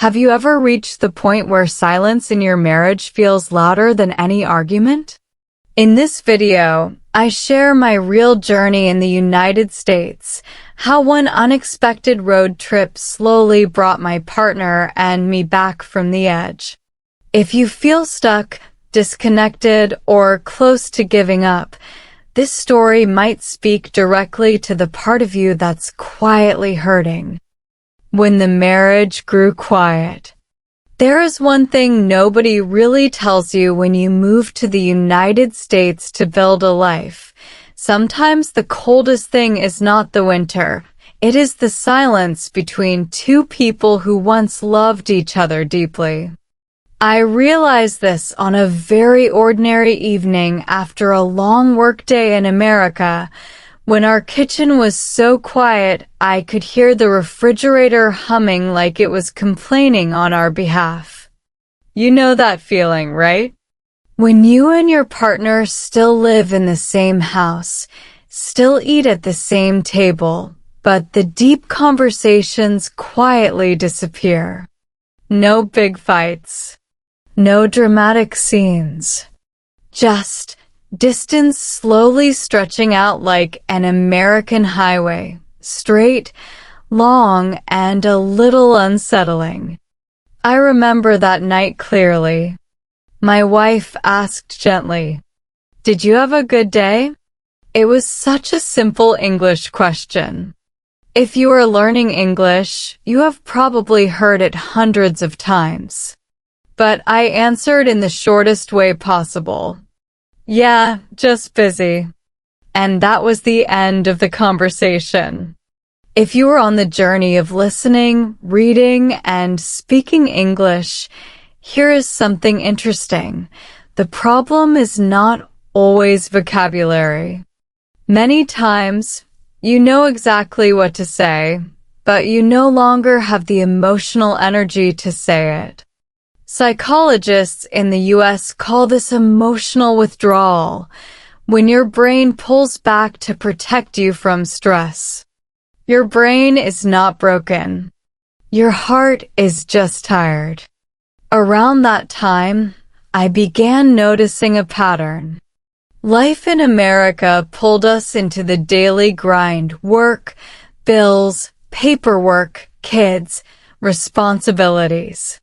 Have you ever reached the point where silence in your marriage feels louder than any argument? In this video, I share my real journey in the United States, how one unexpected road trip slowly brought my partner and me back from the edge. If you feel stuck, disconnected, or close to giving up, this story might speak directly to the part of you that's quietly hurting. When the marriage grew quiet. There is one thing nobody really tells you when you move to the United States to build a life. Sometimes the coldest thing is not the winter. It is the silence between two people who once loved each other deeply. I realized this on a very ordinary evening after a long workday in America. When our kitchen was so quiet, I could hear the refrigerator humming like it was complaining on our behalf. You know that feeling, right? When you and your partner still live in the same house, still eat at the same table, but the deep conversations quietly disappear. No big fights. No dramatic scenes. Just distance slowly stretching out like an American highway, straight, long, and a little unsettling. I remember that night clearly. My wife asked gently, "Did you have a good day?" It was such a simple English question. If you are learning English, you have probably heard it hundreds of times. But I answered in the shortest way possible. "Yeah, just busy." And that was the end of the conversation. If you are on the journey of listening, reading, and speaking English, here is something interesting. The problem is not always vocabulary. Many times, you know exactly what to say, but you no longer have the emotional energy to say it. Psychologists in the US call this emotional withdrawal, when your brain pulls back to protect you from stress. Your brain is not broken. Your heart is just tired. Around that time, I began noticing a pattern. Life in America pulled us into the daily grind: work, bills, paperwork, kids, responsibilities.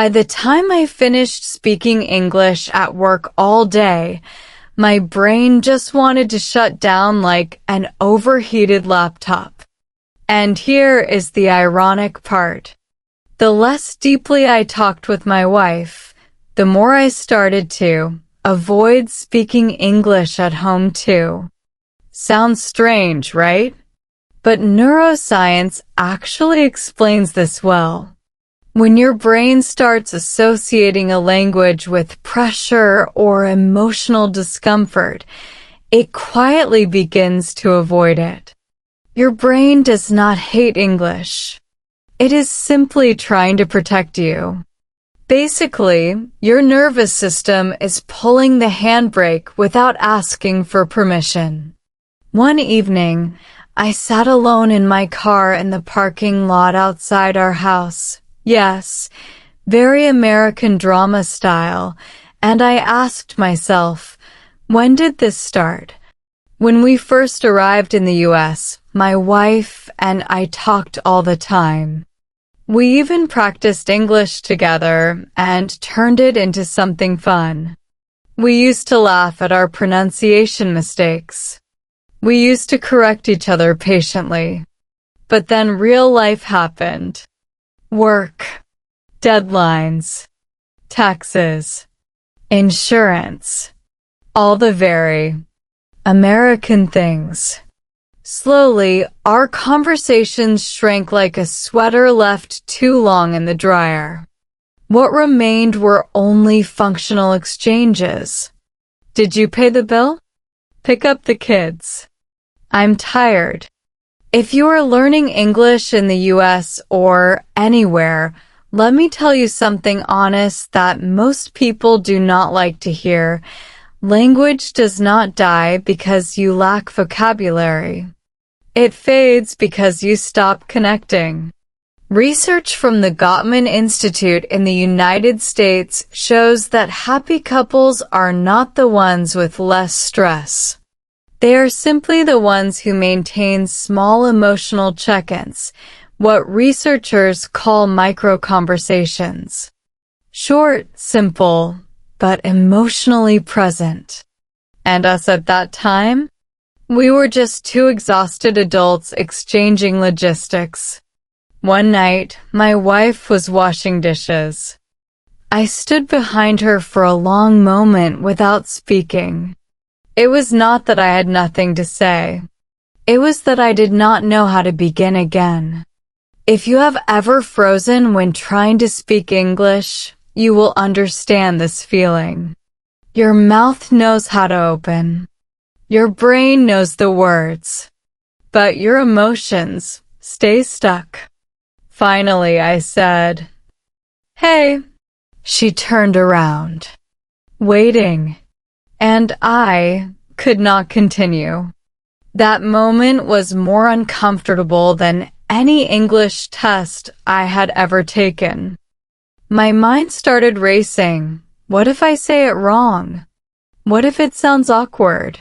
By the time I finished speaking English at work all day, my brain just wanted to shut down like an overheated laptop. And here is the ironic part. The less deeply I talked with my wife, the more I started to avoid speaking English at home too. Sounds strange, right? But neuroscience actually explains this well. When your brain starts associating a language with pressure or emotional discomfort, it quietly begins to avoid it. Your brain does not hate English. It is simply trying to protect you. Basically, your nervous system is pulling the handbrake without asking for permission. One evening, I sat alone in my car in the parking lot outside our house. Yes, very American drama style, and I asked myself, when did this start? When we first arrived in the US, my wife and I talked all the time. We even practiced English together and turned it into something fun. We used to laugh at our pronunciation mistakes. We used to correct each other patiently. But then real life happened. Work, deadlines, taxes, insurance, all the very American things. Slowly, our conversations shrank like a sweater left too long in the dryer. What remained were only functional exchanges. Did you pay the bill? Pick up the kids. I'm tired. If you are learning English in the US or anywhere, let me tell you something honest that most people do not like to hear. Language does not die because you lack vocabulary. It fades because you stop connecting. Research from the Gottman Institute in the United States shows that happy couples are not the ones with less stress. They are simply the ones who maintain small emotional check-ins, what researchers call micro-conversations. Short, simple, but emotionally present. And us at that time? We were just two exhausted adults exchanging logistics. One night, my wife was washing dishes. I stood behind her for a long moment without speaking. It was not that I had nothing to say. It was that I did not know how to begin again. If you have ever frozen when trying to speak English, you will understand this feeling. Your mouth knows how to open. Your brain knows the words. But your emotions stay stuck. Finally, I said, "Hey." She turned around, waiting, and I could not continue. That moment was more uncomfortable than any English test I had ever taken. My mind started racing. What if I say it wrong? What if it sounds awkward?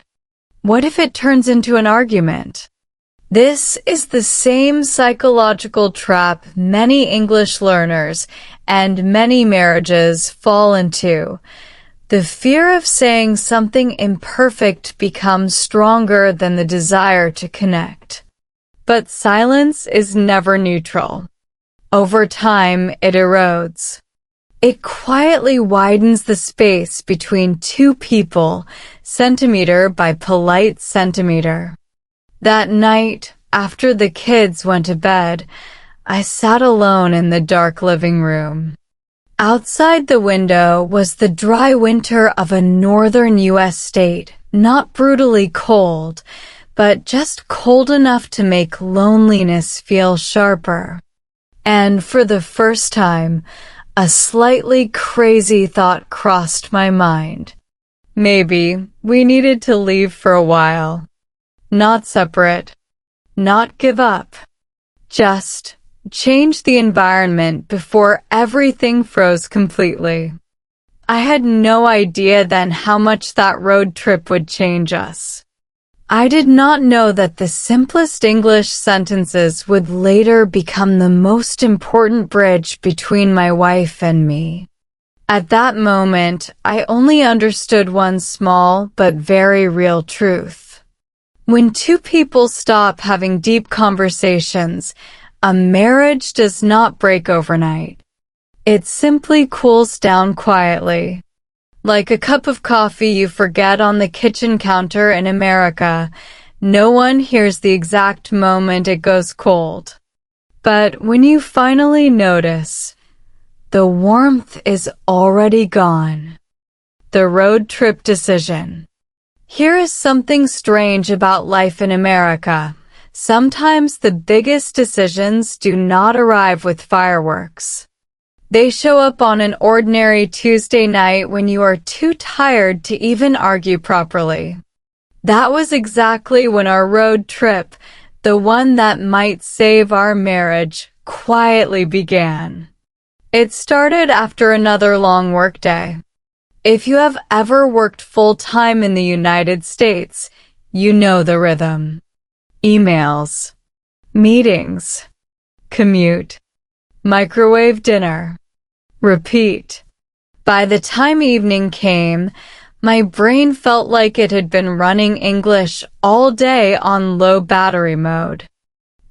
What if it turns into an argument? This is the same psychological trap many English learners and many marriages fall into. The fear of saying something imperfect becomes stronger than the desire to connect. But silence is never neutral. Over time, it erodes. It quietly widens the space between two people, centimeter by polite centimeter. That night, after the kids went to bed, I sat alone in the dark living room. Outside the window was the dry winter of a northern U.S. state, not brutally cold, but just cold enough to make loneliness feel sharper. And for the first time, a slightly crazy thought crossed my mind. Maybe we needed to leave for a while. Not separate. Not give up. Just change the environment before everything froze completely. I had no idea then how much that road trip would change us. I did not know that the simplest English sentences would later become the most important bridge between my wife and me. At that moment, I only understood one small but very real truth. When two people stop having deep conversations, a marriage does not break overnight. It simply cools down quietly. Like a cup of coffee you forget on the kitchen counter in America, no one hears the exact moment it goes cold. But when you finally notice, the warmth is already gone. The road trip decision. Here is something strange about life in America. Sometimes the biggest decisions do not arrive with fireworks. They show up on an ordinary Tuesday night when you are too tired to even argue properly. That was exactly when our road trip, the one that might save our marriage, quietly began. It started after another long workday. If you have ever worked full-time in the United States, you know the rhythm. Emails, meetings, commute, microwave dinner, repeat. By the time evening came, my brain felt like it had been running English all day on low battery mode.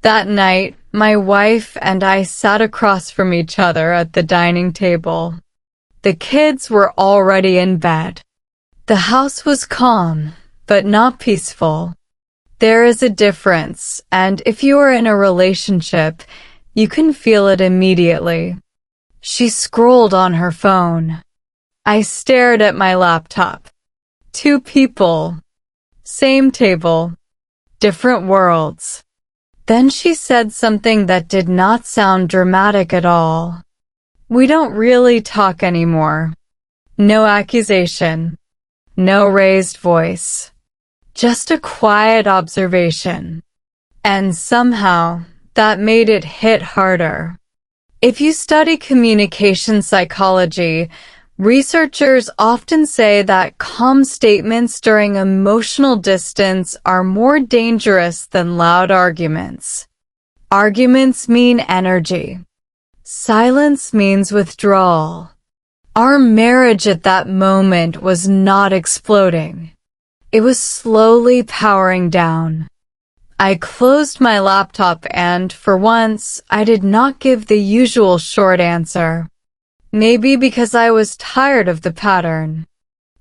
That night, my wife and I sat across from each other at the dining table. The kids were already in bed. The house was calm, but not peaceful. There is a difference, and if you are in a relationship, you can feel it immediately. She scrolled on her phone. I stared at my laptop. Two people. Same table. Different worlds. Then she said something that did not sound dramatic at all. We don't really talk anymore. No accusation. No raised voice. Just a quiet observation. And somehow, that made it hit harder. If you study communication psychology, researchers often say that calm statements during emotional distance are more dangerous than loud arguments. Arguments mean energy. Silence means withdrawal. Our marriage at that moment was not exploding. It was slowly powering down. I closed my laptop and, for once, I did not give the usual short answer. Maybe because I was tired of the pattern.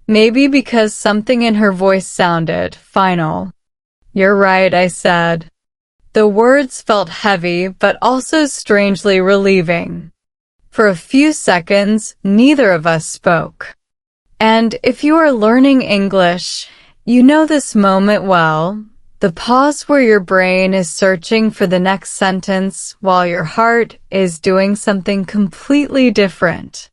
Maybe because something in her voice sounded final. "You're right," I said. The words felt heavy, but also strangely relieving. For a few seconds, neither of us spoke. And if you are learning English, you know this moment well. The pause where your brain is searching for the next sentence while your heart is doing something completely different.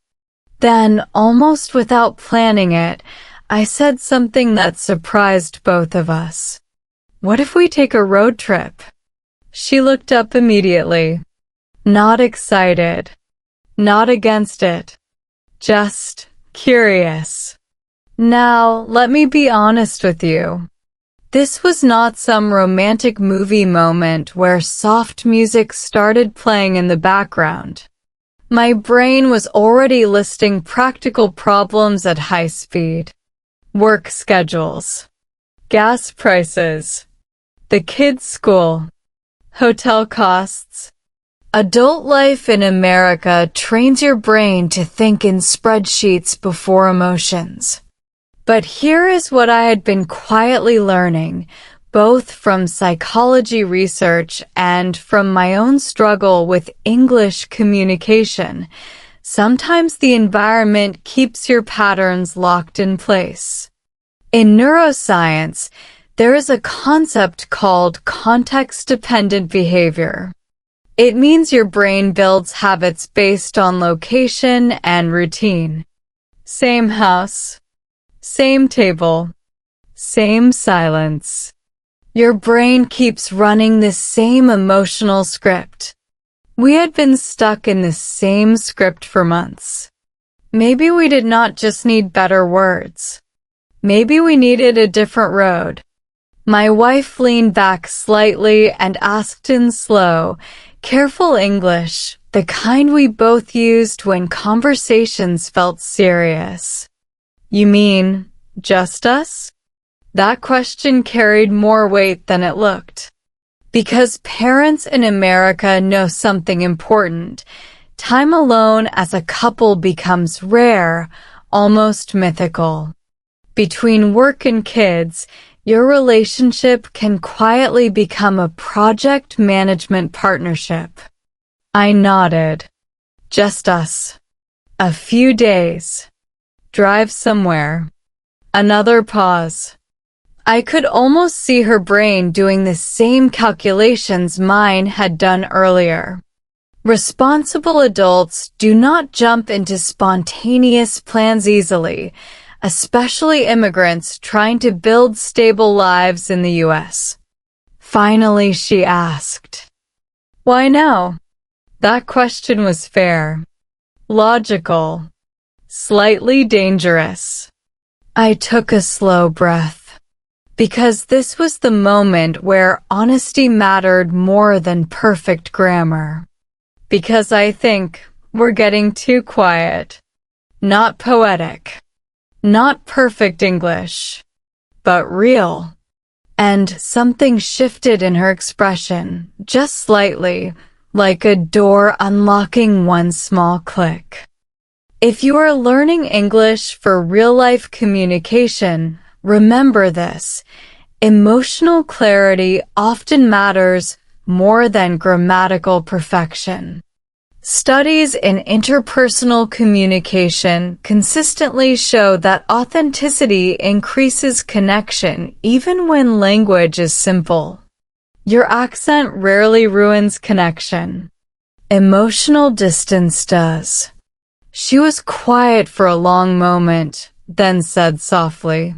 Then, almost without planning it, I said something that surprised both of us. "What if we take a road trip?" She looked up immediately. Not excited. Not against it. Just curious. Now, let me be honest with you. This was not some romantic movie moment where soft music started playing in the background. My brain was already listing practical problems at high speed. Work schedules. Gas prices. The kids' school. Hotel costs. Adult life in America trains your brain to think in spreadsheets before emotions. But here is what I had been quietly learning, both from psychology research and from my own struggle with English communication. Sometimes the environment keeps your patterns locked in place. In neuroscience, there is a concept called context-dependent behavior. It means your brain builds habits based on location and routine. Same house. Same table. Same silence. Your brain keeps running the same emotional script. We had been stuck in the same script for months. Maybe we did not just need better words. Maybe we needed a different road. My wife leaned back slightly and asked in slow, careful English, the kind we both used when conversations felt serious. "You mean, just us?" That question carried more weight than it looked. Because parents in America know something important. Time alone as a couple becomes rare, almost mythical. Between work and kids, your relationship can quietly become a project management partnership. I nodded. Just us. A few days. Drive somewhere. Another pause. I could almost see her brain doing the same calculations mine had done earlier. Responsible adults do not jump into spontaneous plans easily, especially immigrants trying to build stable lives in the U.S. Finally, she asked, "Why now?" That question was fair, logical, slightly dangerous. I took a slow breath, because this was the moment where honesty mattered more than perfect grammar. Because I think we're getting too quiet, not poetic. Not perfect English, but real. And something shifted in her expression, just slightly, like a door unlocking one small click. If you are learning English for real-life communication, remember this. Emotional clarity often matters more than grammatical perfection. Studies in interpersonal communication consistently show that authenticity increases connection even when language is simple. Your accent rarely ruins connection. Emotional distance does. She was quiet for a long moment, then said softly,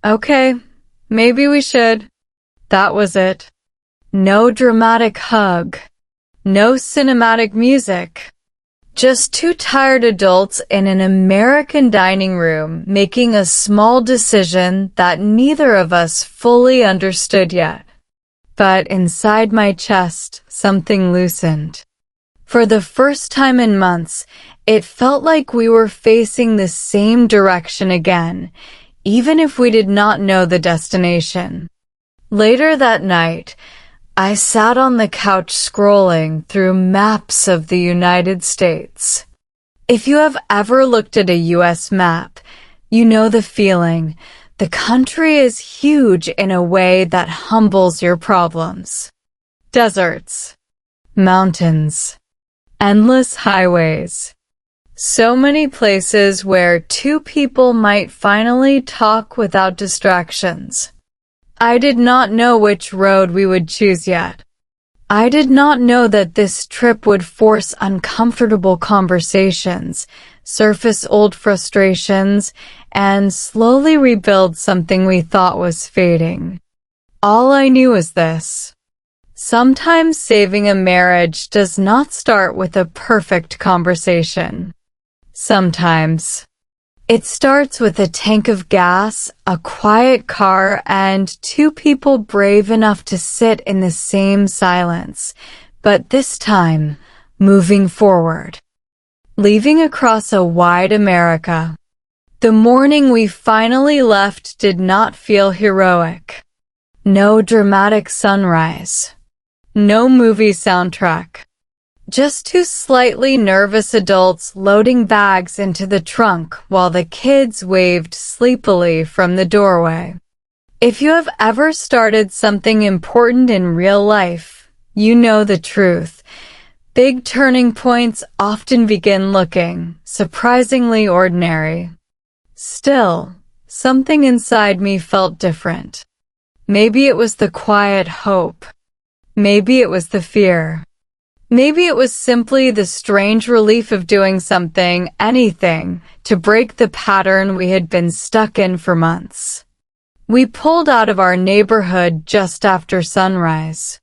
"Okay, maybe we should." That was it. No dramatic hug. No cinematic music, Just two tired adults in an American dining room making a small decision that neither of us fully understood yet. But inside my chest, something loosened. For the first time in months, it felt like we were facing the same direction again, even if we did not know the destination. Later that night, I sat on the couch scrolling through maps of the United States. If you have ever looked at a US map, you know the feeling. The country is huge in a way that humbles your problems. Deserts, mountains, endless highways. So many places where two people might finally talk without distractions. I did not know which road we would choose yet. I did not know that this trip would force uncomfortable conversations, surface old frustrations, and slowly rebuild something we thought was fading. All I knew was this. Sometimes saving a marriage does not start with a perfect conversation. Sometimes it starts with a tank of gas, a quiet car, and two people brave enough to sit in the same silence, but this time, moving forward. Leaving across a wide America. The morning we finally left did not feel heroic. No dramatic sunrise. No movie soundtrack. Just two slightly nervous adults loading bags into the trunk while the kids waved sleepily from the doorway. If you have ever started something important in real life, you know the truth. Big turning points often begin looking surprisingly ordinary. Still, something inside me felt different. Maybe it was the quiet hope. Maybe it was the fear. Maybe it was simply the strange relief of doing something, anything, to break the pattern we had been stuck in for months. We pulled out of our neighborhood just after sunrise.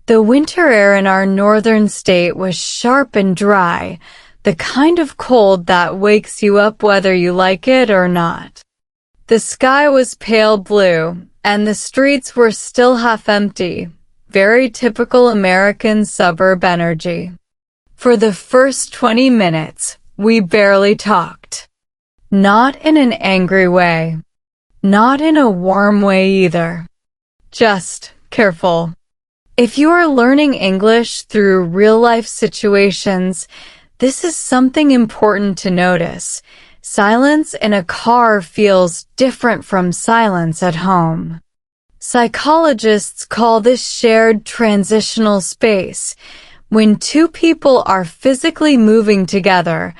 The winter air in our northern state was sharp and dry, the kind of cold that wakes you up whether you like it or not. The sky was pale blue, and the streets were still half empty. Very typical American suburb energy. For the first 20 minutes, we barely talked. Not in an angry way. Not in a warm way either. Just careful. If you are learning English through real-life situations, this is something important to notice. Silence in a car feels different from silence at home. Psychologists call this shared transitional space. When two people are physically moving together,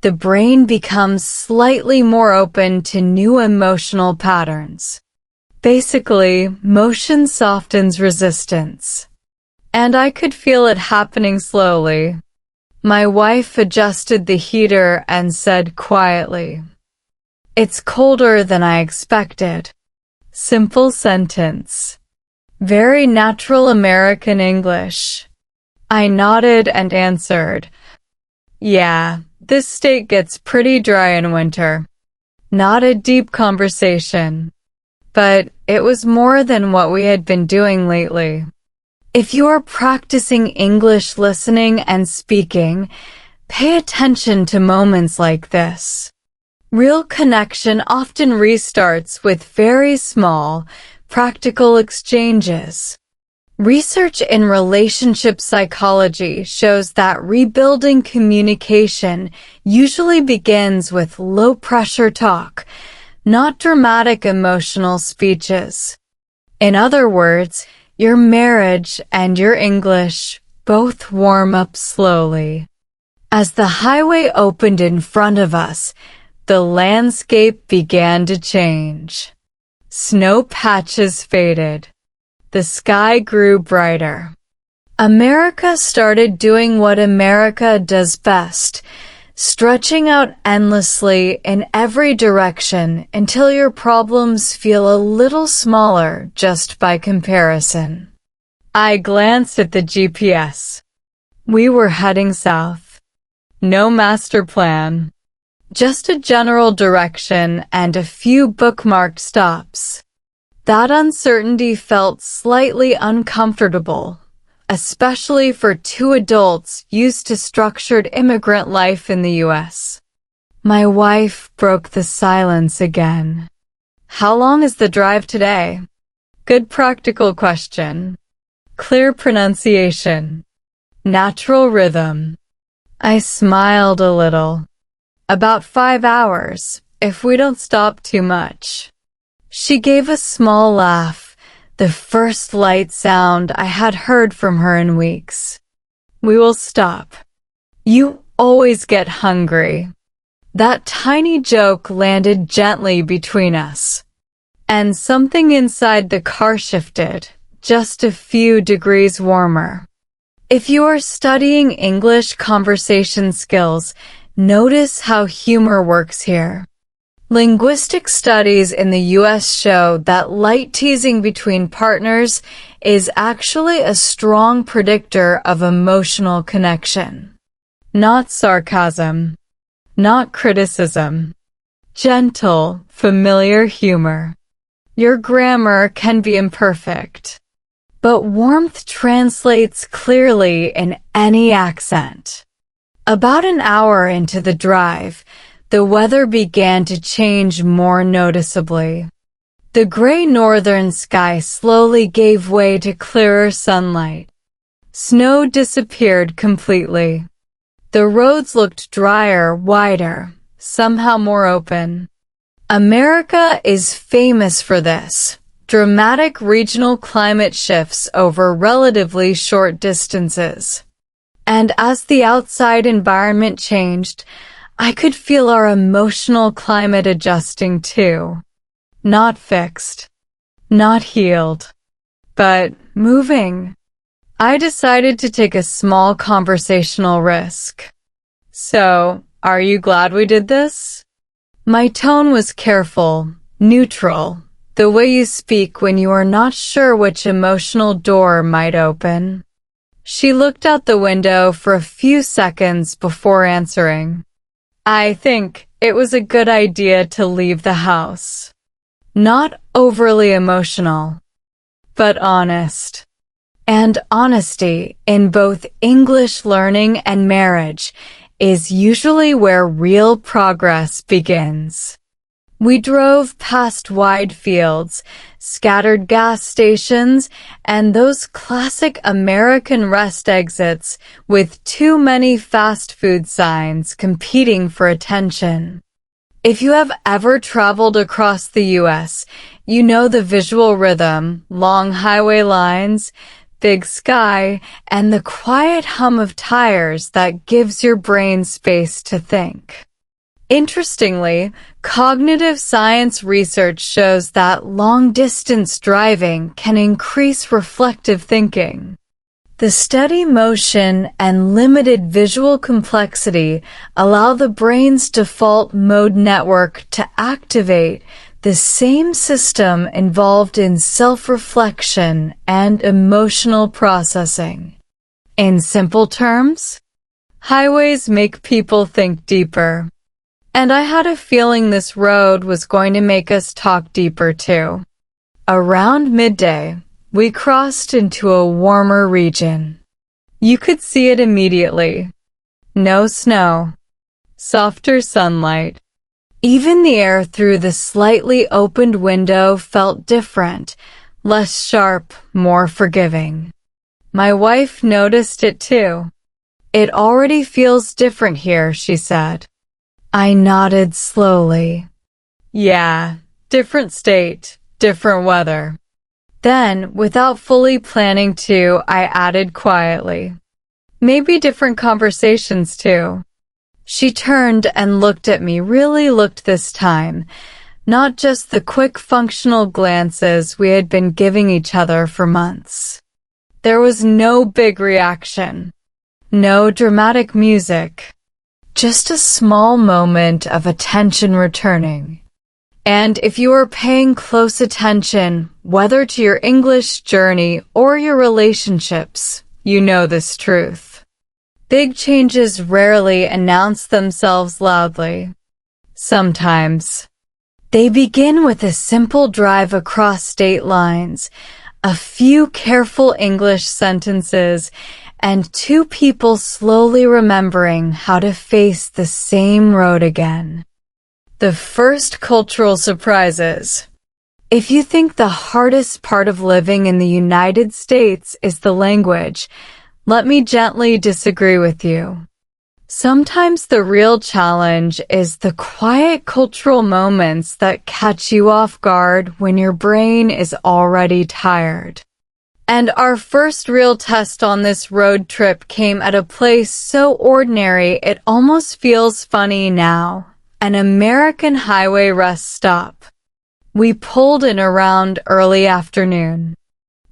the brain becomes slightly more open to new emotional patterns. Basically, motion softens resistance. And I could feel it happening slowly. My wife adjusted the heater and said quietly, "It's colder than I expected." Simple sentence. Very natural American English. I nodded and answered, "Yeah, this state gets pretty dry in winter." Not a deep conversation. But it was more than what we had been doing lately. If you are practicing English listening and speaking, pay attention to moments like this. Real connection often restarts with very small, practical exchanges. Research in relationship psychology shows that rebuilding communication usually begins with low-pressure talk, not dramatic emotional speeches. In other words, your marriage and your English both warm up slowly. As the highway opened in front of us, the landscape began to change. Snow patches faded. The sky grew brighter. America started doing what America does best, stretching out endlessly in every direction until your problems feel a little smaller just by comparison. I glanced at the GPS. We were heading south. No master plan. Just a general direction and a few bookmarked stops. That uncertainty felt slightly uncomfortable, especially for two adults used to structured immigrant life in the U.S. My wife broke the silence again. How long is the drive today? Good practical question. Clear pronunciation. Natural rhythm. I smiled a little. About 5 hours, if we don't stop too much. She gave a small laugh, the first light sound I had heard from her in weeks. We will stop. You always get hungry. That tiny joke landed gently between us. And something inside the car shifted, just a few degrees warmer. If you are studying English conversation skills, notice how humor works here. Linguistic studies in the U.S. show that light teasing between partners is actually a strong predictor of emotional connection. Not sarcasm. Not criticism. Gentle, familiar humor. Your grammar can be imperfect, but warmth translates clearly in any accent. About an hour into the drive, the weather began to change more noticeably. The gray northern sky slowly gave way to clearer sunlight. Snow disappeared completely. The roads looked drier, wider, somehow more open. America is famous for this. Dramatic regional climate shifts over relatively short distances. And as the outside environment changed, I could feel our emotional climate adjusting too. Not fixed. Not healed. But moving. I decided to take a small conversational risk. So, are you glad we did this? My tone was careful, neutral, the way you speak when you are not sure which emotional door might open. She looked out the window for a few seconds before answering. I think it was a good idea to leave the house. Not overly emotional, but honest. And honesty in both English learning and marriage is usually where real progress begins. We drove past wide fields, scattered gas stations, and those classic American rest exits with too many fast food signs competing for attention. If you have ever traveled across the U.S., you know the visual rhythm, long highway lines, big sky, and the quiet hum of tires that gives your brain space to think. Interestingly, cognitive science research shows that long-distance driving can increase reflective thinking. The steady motion and limited visual complexity allow the brain's default mode network to activate the same system involved in self-reflection and emotional processing. In simple terms, highways make people think deeper. And I had a feeling this road was going to make us talk deeper too. Around midday, we crossed into a warmer region. You could see it immediately. No snow. Softer sunlight. Even the air through the slightly opened window felt different, less sharp, more forgiving. My wife noticed it too. It already feels different here, she said. I nodded slowly. Yeah, different state, different weather. Then, without fully planning to, I added quietly. Maybe different conversations too. She turned and looked at me, really looked this time, not just the quick functional glances we had been giving each other for months. There was no big reaction. No dramatic music. Just a small moment of attention returning. And if you are paying close attention, whether to your English journey or your relationships, you know this truth. Big changes rarely announce themselves loudly. Sometimes, they begin with a simple drive across state lines, a few careful English sentences, and two people slowly remembering how to face the same road again. The first cultural surprises. If you think the hardest part of living in the United States is the language, let me gently disagree with you. Sometimes the real challenge is the quiet cultural moments that catch you off guard when your brain is already tired. And our first real test on this road trip came at a place so ordinary it almost feels funny now, an American highway rest stop. We pulled in around early afternoon.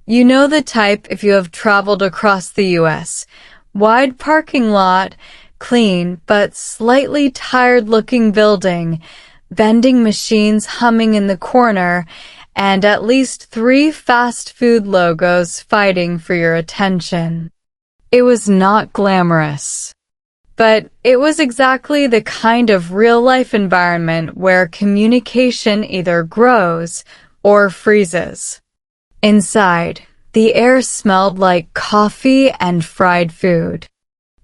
You know the type if you have traveled across the U.S. Wide parking lot, clean but slightly tired-looking building, vending machines humming in the corner, and at least 3 fast food logos fighting for your attention. It was not glamorous. But it was exactly the kind of real-life environment where communication either grows or freezes. Inside, the air smelled like coffee and fried food.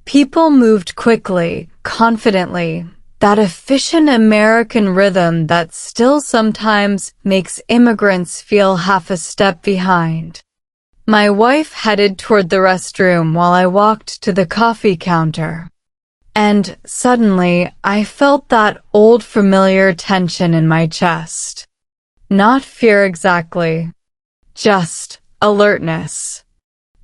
People moved quickly, confidently, that efficient American rhythm that still sometimes makes immigrants feel half a step behind. My wife headed toward the restroom while I walked to the coffee counter. And suddenly, I felt that old familiar tension in my chest. Not fear exactly, just alertness.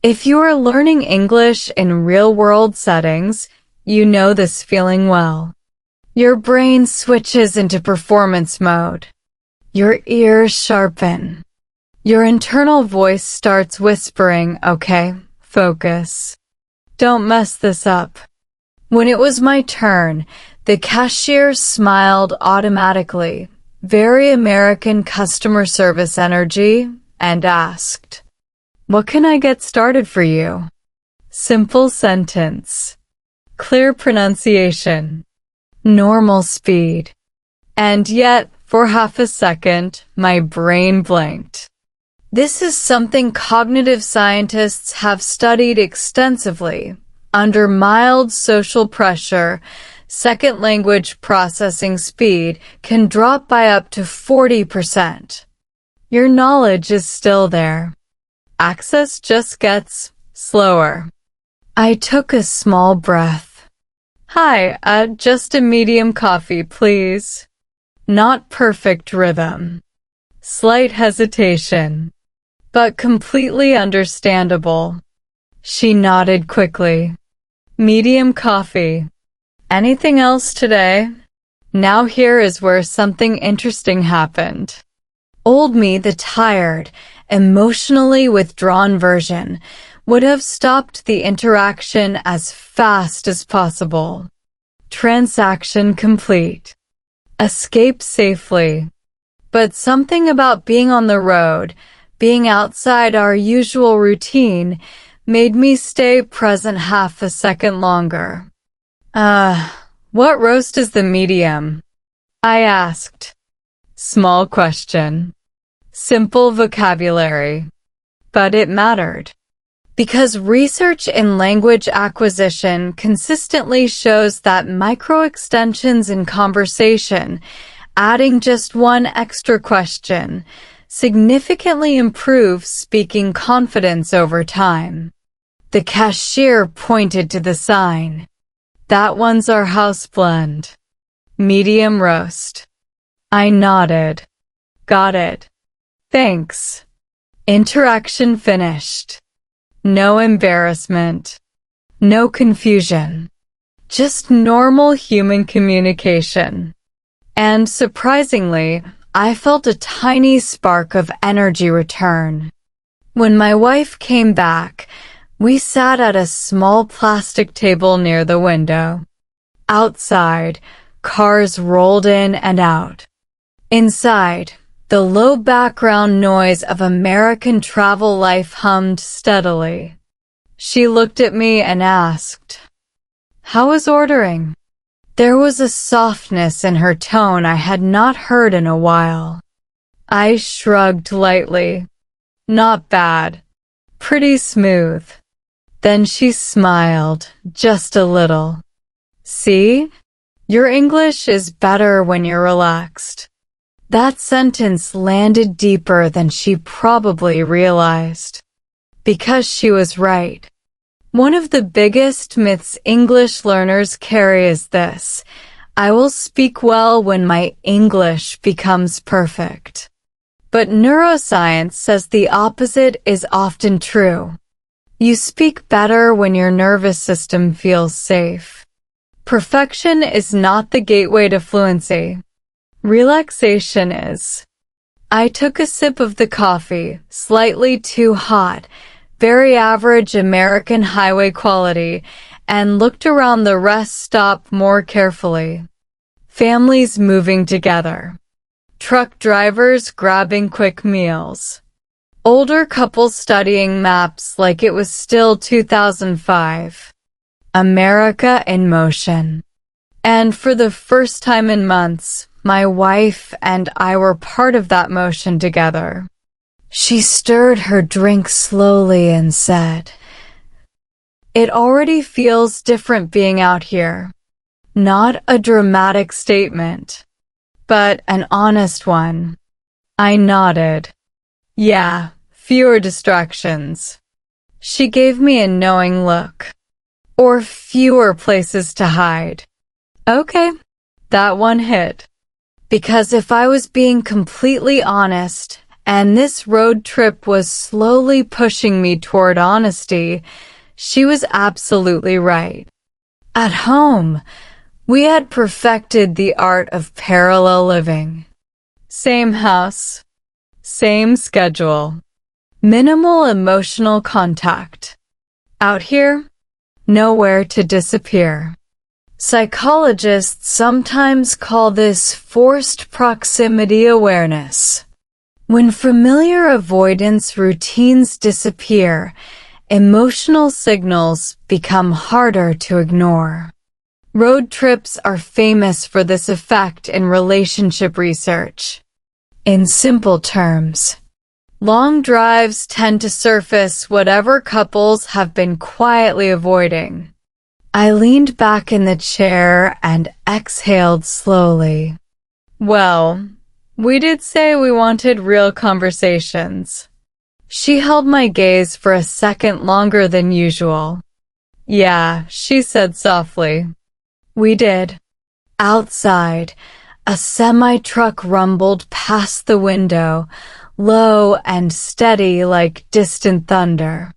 If you are learning English in real-world settings, you know this feeling well. Your brain switches into performance mode. Your ears sharpen. Your internal voice starts whispering, "Okay, focus. Don't mess this up." When it was my turn, the cashier smiled automatically, very American customer service energy, and asked, "What can I get started for you?" Simple sentence. Clear pronunciation. Normal speed. And yet, for half a second, my brain blanked. This is something cognitive scientists have studied extensively. Under mild social pressure, second language processing speed can drop by up to 40%. Your knowledge is still there. Access just gets slower. I took a small breath. "Hi, just a medium coffee, please." Not perfect rhythm. Slight hesitation. But completely understandable. She nodded quickly. "Medium coffee. Anything else today?" Now here is where something interesting happened. Old me, the tired, emotionally withdrawn version, would have stopped the interaction as fast as possible. Transaction complete. Escape safely. But something about being on the road, being outside our usual routine, made me stay present half a second longer. What roast is the medium?" I asked. Small question. Simple vocabulary. But it mattered. Because research in language acquisition consistently shows that micro-extensions in conversation, adding just one extra question, significantly improve speaking confidence over time. The cashier pointed to the sign. "That one's our house blend. Medium roast." I nodded. "Got it. Thanks." Interaction finished. No embarrassment. No confusion. Just normal human communication. And surprisingly, I felt a tiny spark of energy return. When my wife came back, we sat at a small plastic table near the window. Outside, cars rolled in and out. Inside, the low background noise of American travel life hummed steadily. She looked at me and asked, How was ordering? There was a softness in her tone I had not heard in a while. I shrugged lightly. Not bad. Pretty smooth. Then she smiled, just a little. See? Your English is better when you're relaxed. That sentence landed deeper than she probably realized. Because she was right. One of the biggest myths English learners carry is this: I will speak well when my English becomes perfect. But neuroscience says the opposite is often true. You speak better when your nervous system feels safe. Perfection is not the gateway to fluency. Relaxation is. I took a sip of the coffee, slightly too hot, very average American highway quality, and looked around the rest stop more carefully. Families moving together. Truck drivers grabbing quick meals. Older couples studying maps like it was still 2005. America in motion. And for the first time in months, my wife and I were part of that motion together. She stirred her drink slowly and said, "It already feels different being out here." Not a dramatic statement, but an honest one. I nodded. Yeah, fewer distractions. She gave me a knowing look. Or fewer places to hide. Okay, that one hit. Because if I was being completely honest, and this road trip was slowly pushing me toward honesty, she was absolutely right. At home, we had perfected the art of parallel living. Same house, same schedule, minimal emotional contact. Out here, nowhere to disappear. Psychologists sometimes call this forced proximity awareness. When familiar avoidance routines disappear, emotional signals become harder to ignore. Road trips are famous for this effect in relationship research. In simple terms, long drives tend to surface whatever couples have been quietly avoiding. I leaned back in the chair and exhaled slowly. Well, we did say we wanted real conversations. She held my gaze for a second longer than usual. Yeah, she said softly. We did. Outside, a semi-truck rumbled past the window, low and steady like distant thunder.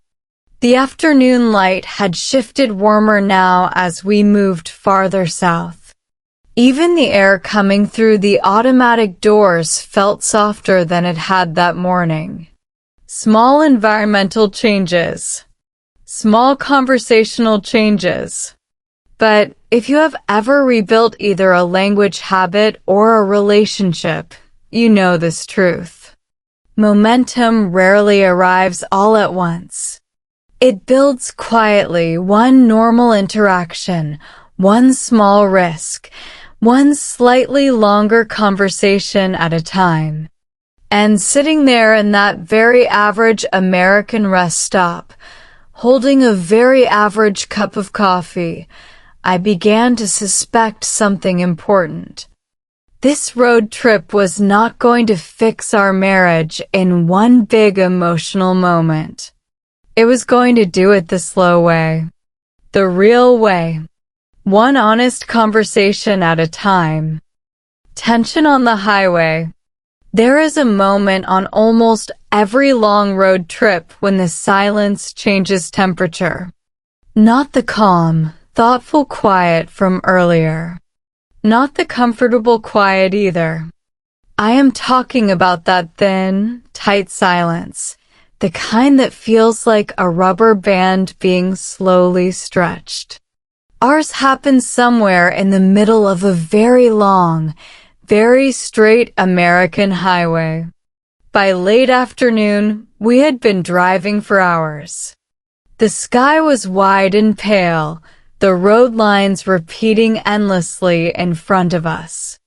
The afternoon light had shifted warmer now as we moved farther south. Even the air coming through the automatic doors felt softer than it had that morning. Small environmental changes. Small conversational changes. But if you have ever rebuilt either a language habit or a relationship, you know this truth. Momentum rarely arrives all at once. It builds quietly, one normal interaction, one small risk, one slightly longer conversation at a time. And sitting there in that very average American rest stop, holding a very average cup of coffee, I began to suspect something important. This road trip was not going to fix our marriage in one big emotional moment. It was going to do it the slow way. The real way. One honest conversation at a time. Tension on the highway. There is a moment on almost every long road trip when the silence changes temperature. Not the calm, thoughtful quiet from earlier. Not the comfortable quiet either. I am talking about that thin, tight silence. The kind that feels like a rubber band being slowly stretched. Ours happened somewhere in the middle of a very long, very straight American highway. By late afternoon, we had been driving for hours. The sky was wide and pale, the road lines repeating endlessly in front of us.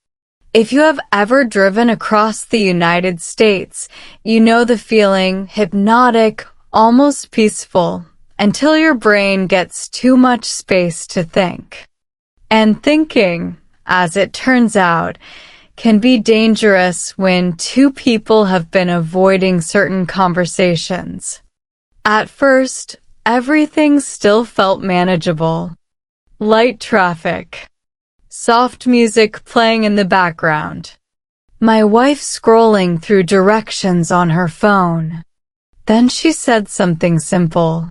If you have ever driven across the United States, you know the feeling, hypnotic, almost peaceful, until your brain gets too much space to think. And thinking, as it turns out, can be dangerous when two people have been avoiding certain conversations. At first, everything still felt manageable. Light traffic. Soft music playing in the background. My wife scrolling through directions on her phone. Then she said something simple.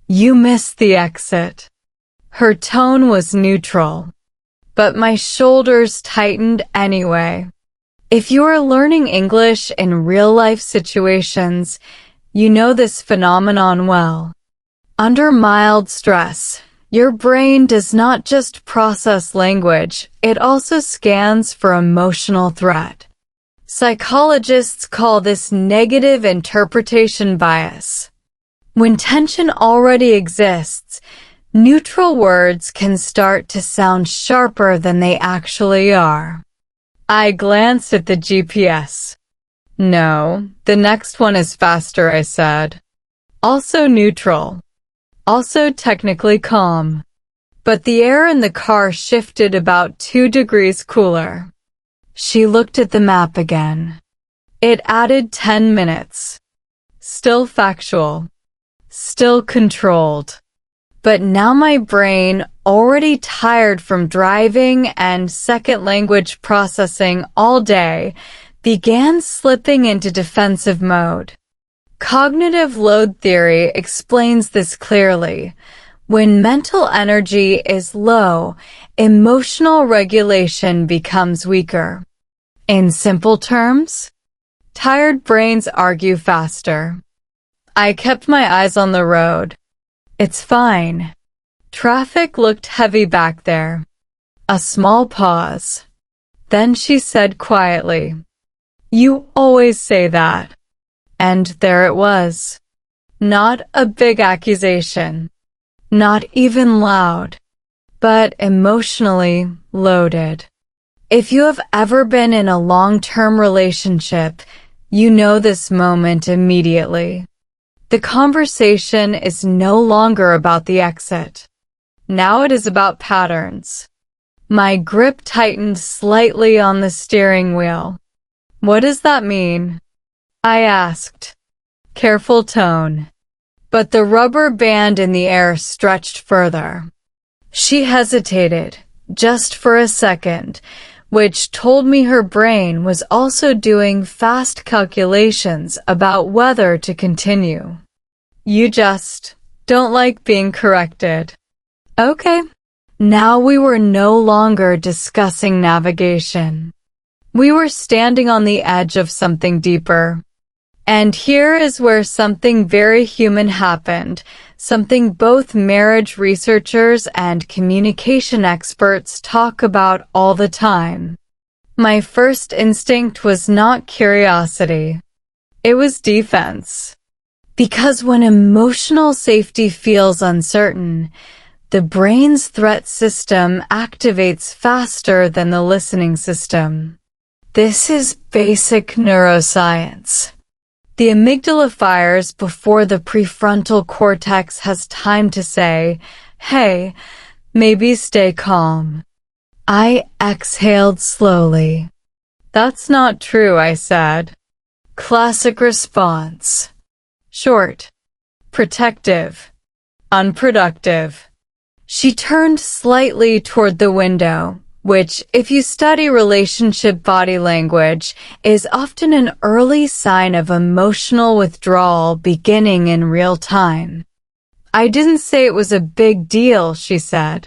"You missed the exit." Her tone was neutral, but my shoulders tightened anyway. If you are learning English in real-life situations, you know this phenomenon well. Under mild stress, your brain does not just process language, it also scans for emotional threat. Psychologists call this negative interpretation bias. When tension already exists, neutral words can start to sound sharper than they actually are. I glanced at the GPS. "No, the next one is faster," I said. "Also neutral. Also technically calm." But the air in the car shifted about 2 degrees cooler. She looked at the map again. It added 10 minutes. Still factual. Still controlled. But now my brain, already tired from driving and second language processing all day, began slipping into defensive mode. Cognitive load theory explains this clearly. When mental energy is low, emotional regulation becomes weaker. In simple terms, tired brains argue faster. I kept my eyes on the road. "It's fine." Traffic looked heavy back there. A small pause. Then she said quietly, "You always say that." And there it was. Not a big accusation. Not even loud. But emotionally loaded. If you have ever been in a long-term relationship, you know this moment immediately. The conversation is no longer about the exit. Now it is about patterns. My grip tightened slightly on the steering wheel. "What does that mean?" I asked. Careful tone. But the rubber band in the air stretched further. She hesitated, just for a second, which told me her brain was also doing fast calculations about whether to continue. "You just don't like being corrected." Okay. Now we were no longer discussing navigation. We were standing on the edge of something deeper. And here is where something very human happened, something both marriage researchers and communication experts talk about all the time. My first instinct was not curiosity. It was defense. Because when emotional safety feels uncertain, the brain's threat system activates faster than the listening system. This is basic neuroscience. The amygdala fires before the prefrontal cortex has time to say, "Hey, maybe stay calm." I exhaled slowly. "That's not true," I said. Classic response. Short. Protective. Unproductive. She turned slightly toward the window, which, if you study relationship body language, is often an early sign of emotional withdrawal beginning in real time. "I didn't say it was a big deal," she said.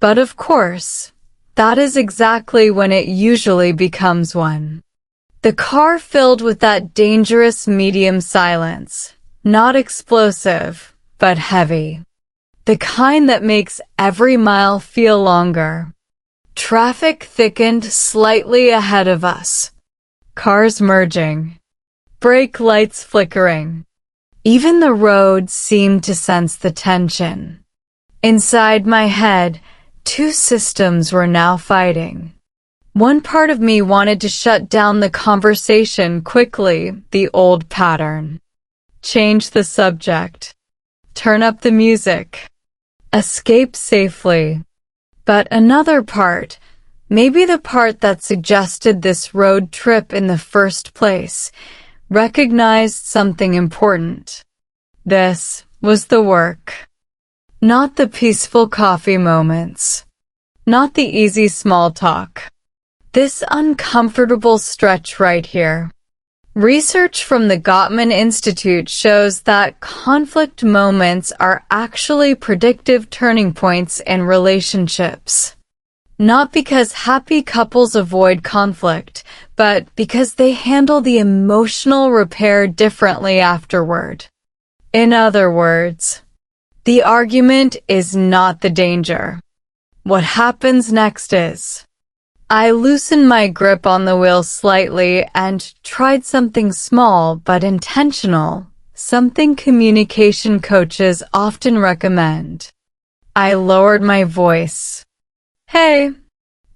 But of course, that is exactly when it usually becomes one. The car filled with that dangerous medium silence, not explosive, but heavy. The kind that makes every mile feel longer. Traffic thickened slightly ahead of us. Cars merging. Brake lights flickering. Even the road seemed to sense the tension. Inside my head, two systems were now fighting. One part of me wanted to shut down the conversation quickly, the old pattern. Change the subject. Turn up the music. Escape safely. But another part, maybe the part that suggested this road trip in the first place, recognized something important. This was the work. Not the peaceful coffee moments. Not the easy small talk. This uncomfortable stretch right here. Research from the Gottman Institute shows that conflict moments are actually predictive turning points in relationships. Not because happy couples avoid conflict, but because they handle the emotional repair differently afterward. In other words, the argument is not the danger. What happens next is, I loosened my grip on the wheel slightly and tried something small but intentional, something communication coaches often recommend. I lowered my voice. Hey,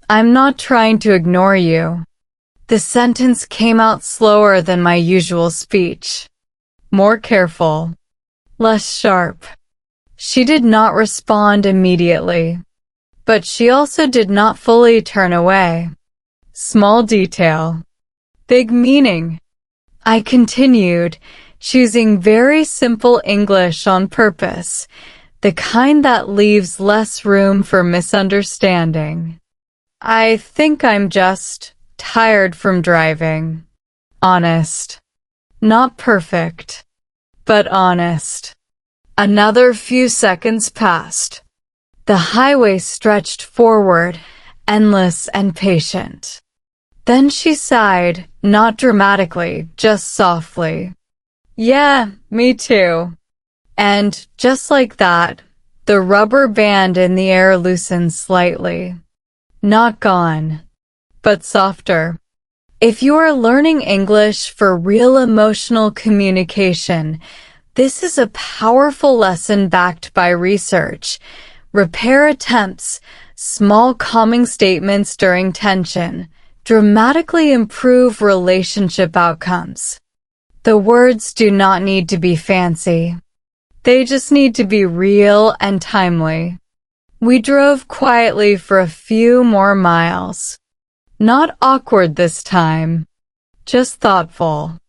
I'm not trying to ignore you. The sentence came out slower than my usual speech. More careful. Less sharp. She did not respond immediately. But she also did not fully turn away. Small detail. Big meaning. I continued, choosing very simple English on purpose, the kind that leaves less room for misunderstanding. I think I'm just tired from driving. Honest. Not perfect, but honest. Another few seconds passed. The highway stretched forward, endless and patient. Then she sighed, not dramatically, just softly. Yeah, me too. And just like that, the rubber band in the air loosened slightly. Not gone, but softer. If you are learning English for real emotional communication, this is a powerful lesson backed by research. Repair attempts, small calming statements during tension, dramatically improve relationship outcomes. The words do not need to be fancy. They just need to be real and timely. We drove quietly for a few more miles. Not awkward this time, just thoughtful.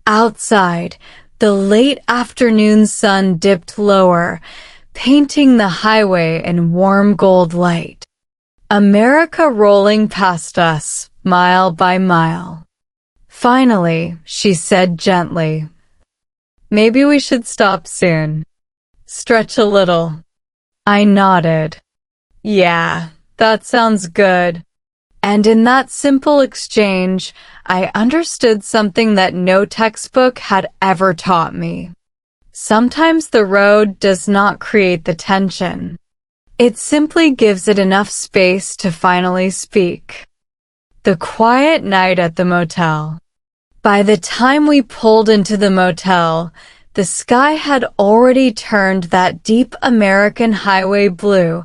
Outside, the late afternoon sun dipped lower, painting the highway in warm gold light. America rolling past us, mile by mile. Finally, she said gently, maybe we should stop soon. Stretch a little. I nodded. Yeah, that sounds good. And in that simple exchange, I understood something that no textbook had ever taught me. Sometimes the road does not create the tension. It simply gives it enough space to finally speak. The quiet night at the motel. By the time we pulled into the motel, the sky had already turned that deep American highway blue,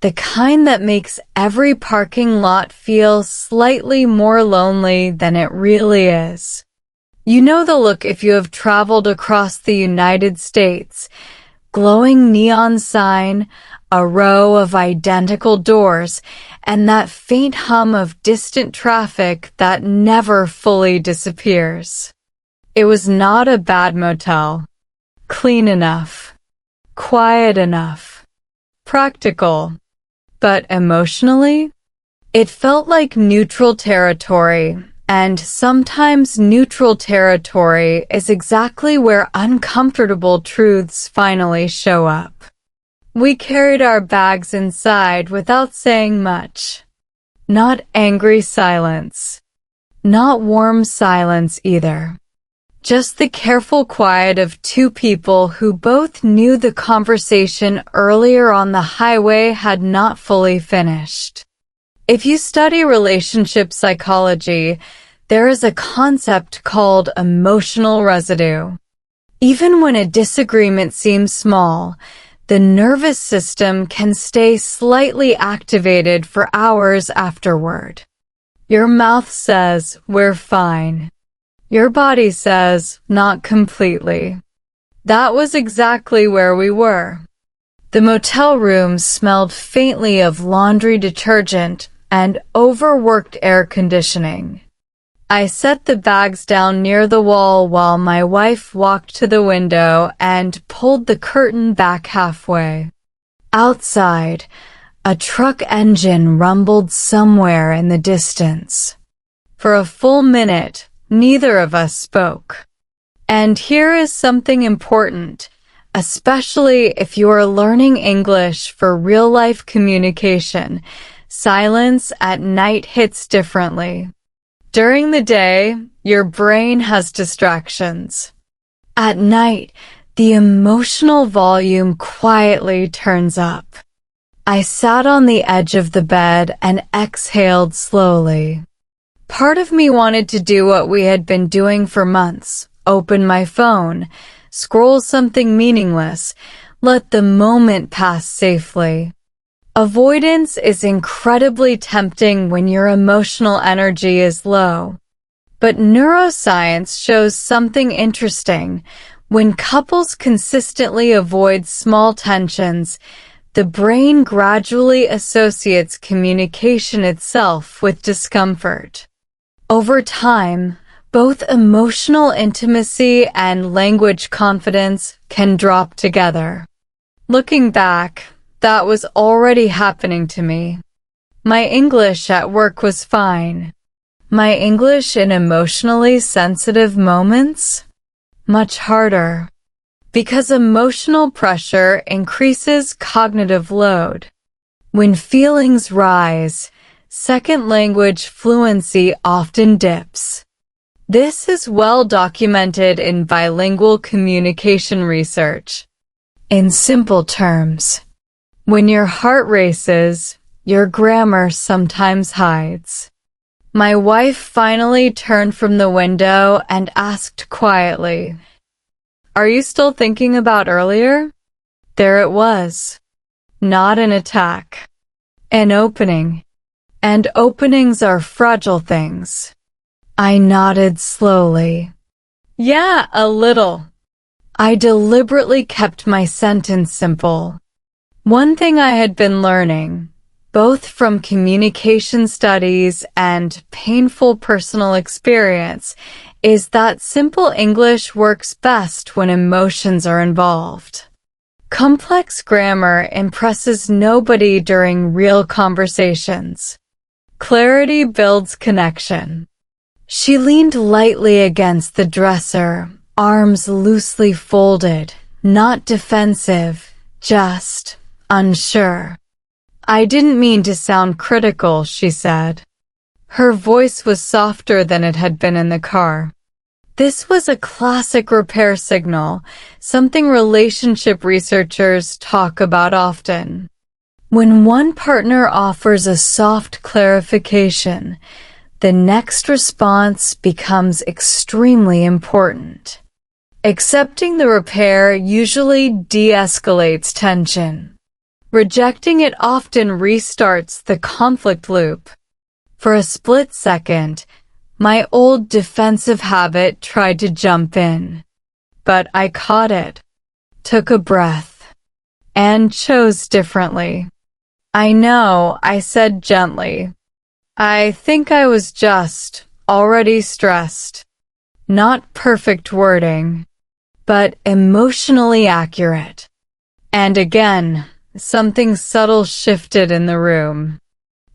the kind that makes every parking lot feel slightly more lonely than it really is. You know the look if you have traveled across the United States. Glowing neon sign, a row of identical doors, and that faint hum of distant traffic that never fully disappears. It was not a bad motel. Clean enough. Quiet enough. Practical. But emotionally, it felt like neutral territory. And sometimes neutral territory is exactly where uncomfortable truths finally show up. We carried our bags inside without saying much. Not angry silence. Not warm silence either. Just the careful quiet of two people who both knew the conversation earlier on the highway had not fully finished. If you study relationship psychology, there is a concept called emotional residue. Even when a disagreement seems small, the nervous system can stay slightly activated for hours afterward. Your mouth says, "We're fine." Your body says, "Not completely." That was exactly where we were. The motel room smelled faintly of laundry detergent and overworked air conditioning. I set the bags down near the wall while my wife walked to the window and pulled the curtain back halfway. Outside, a truck engine rumbled somewhere in the distance. For a full minute, neither of us spoke. And here is something important, especially if you are learning English for real-life communication. Silence at night hits differently. During the day, your brain has distractions. At night, the emotional volume quietly turns up. I sat on the edge of the bed and exhaled slowly. Part of me wanted to do what we had been doing for months, open my phone, scroll something meaningless, let the moment pass safely. Avoidance is incredibly tempting when your emotional energy is low. But neuroscience shows something interesting. When couples consistently avoid small tensions, the brain gradually associates communication itself with discomfort. Over time, both emotional intimacy and language confidence can drop together. Looking back, that was already happening to me. My English at work was fine. My English in emotionally sensitive moments? Much harder. Because emotional pressure increases cognitive load. When feelings rise, second language fluency often dips. This is well documented in bilingual communication research. In simple terms, when your heart races, your grammar sometimes hides. My wife finally turned from the window and asked quietly, "Are you still thinking about earlier?" There it was. Not an attack. An opening. And openings are fragile things. I nodded slowly. "Yeah, a little." I deliberately kept my sentence simple. One thing I had been learning, both from communication studies and painful personal experience, is that simple English works best when emotions are involved. Complex grammar impresses nobody during real conversations. Clarity builds connection. She leaned lightly against the dresser, arms loosely folded, not defensive, just unsure. "I didn't mean to sound critical," she said. Her voice was softer than it had been in the car. This was a classic repair signal, something relationship researchers talk about often. When one partner offers a soft clarification, the next response becomes extremely important. Accepting the repair usually de-escalates tension. Rejecting it often restarts the conflict loop. For a split second, my old defensive habit tried to jump in. But I caught it, took a breath, and chose differently. "I know," I said gently. "I think I was just already stressed." Not perfect wording, but emotionally accurate. And again, something subtle shifted in the room.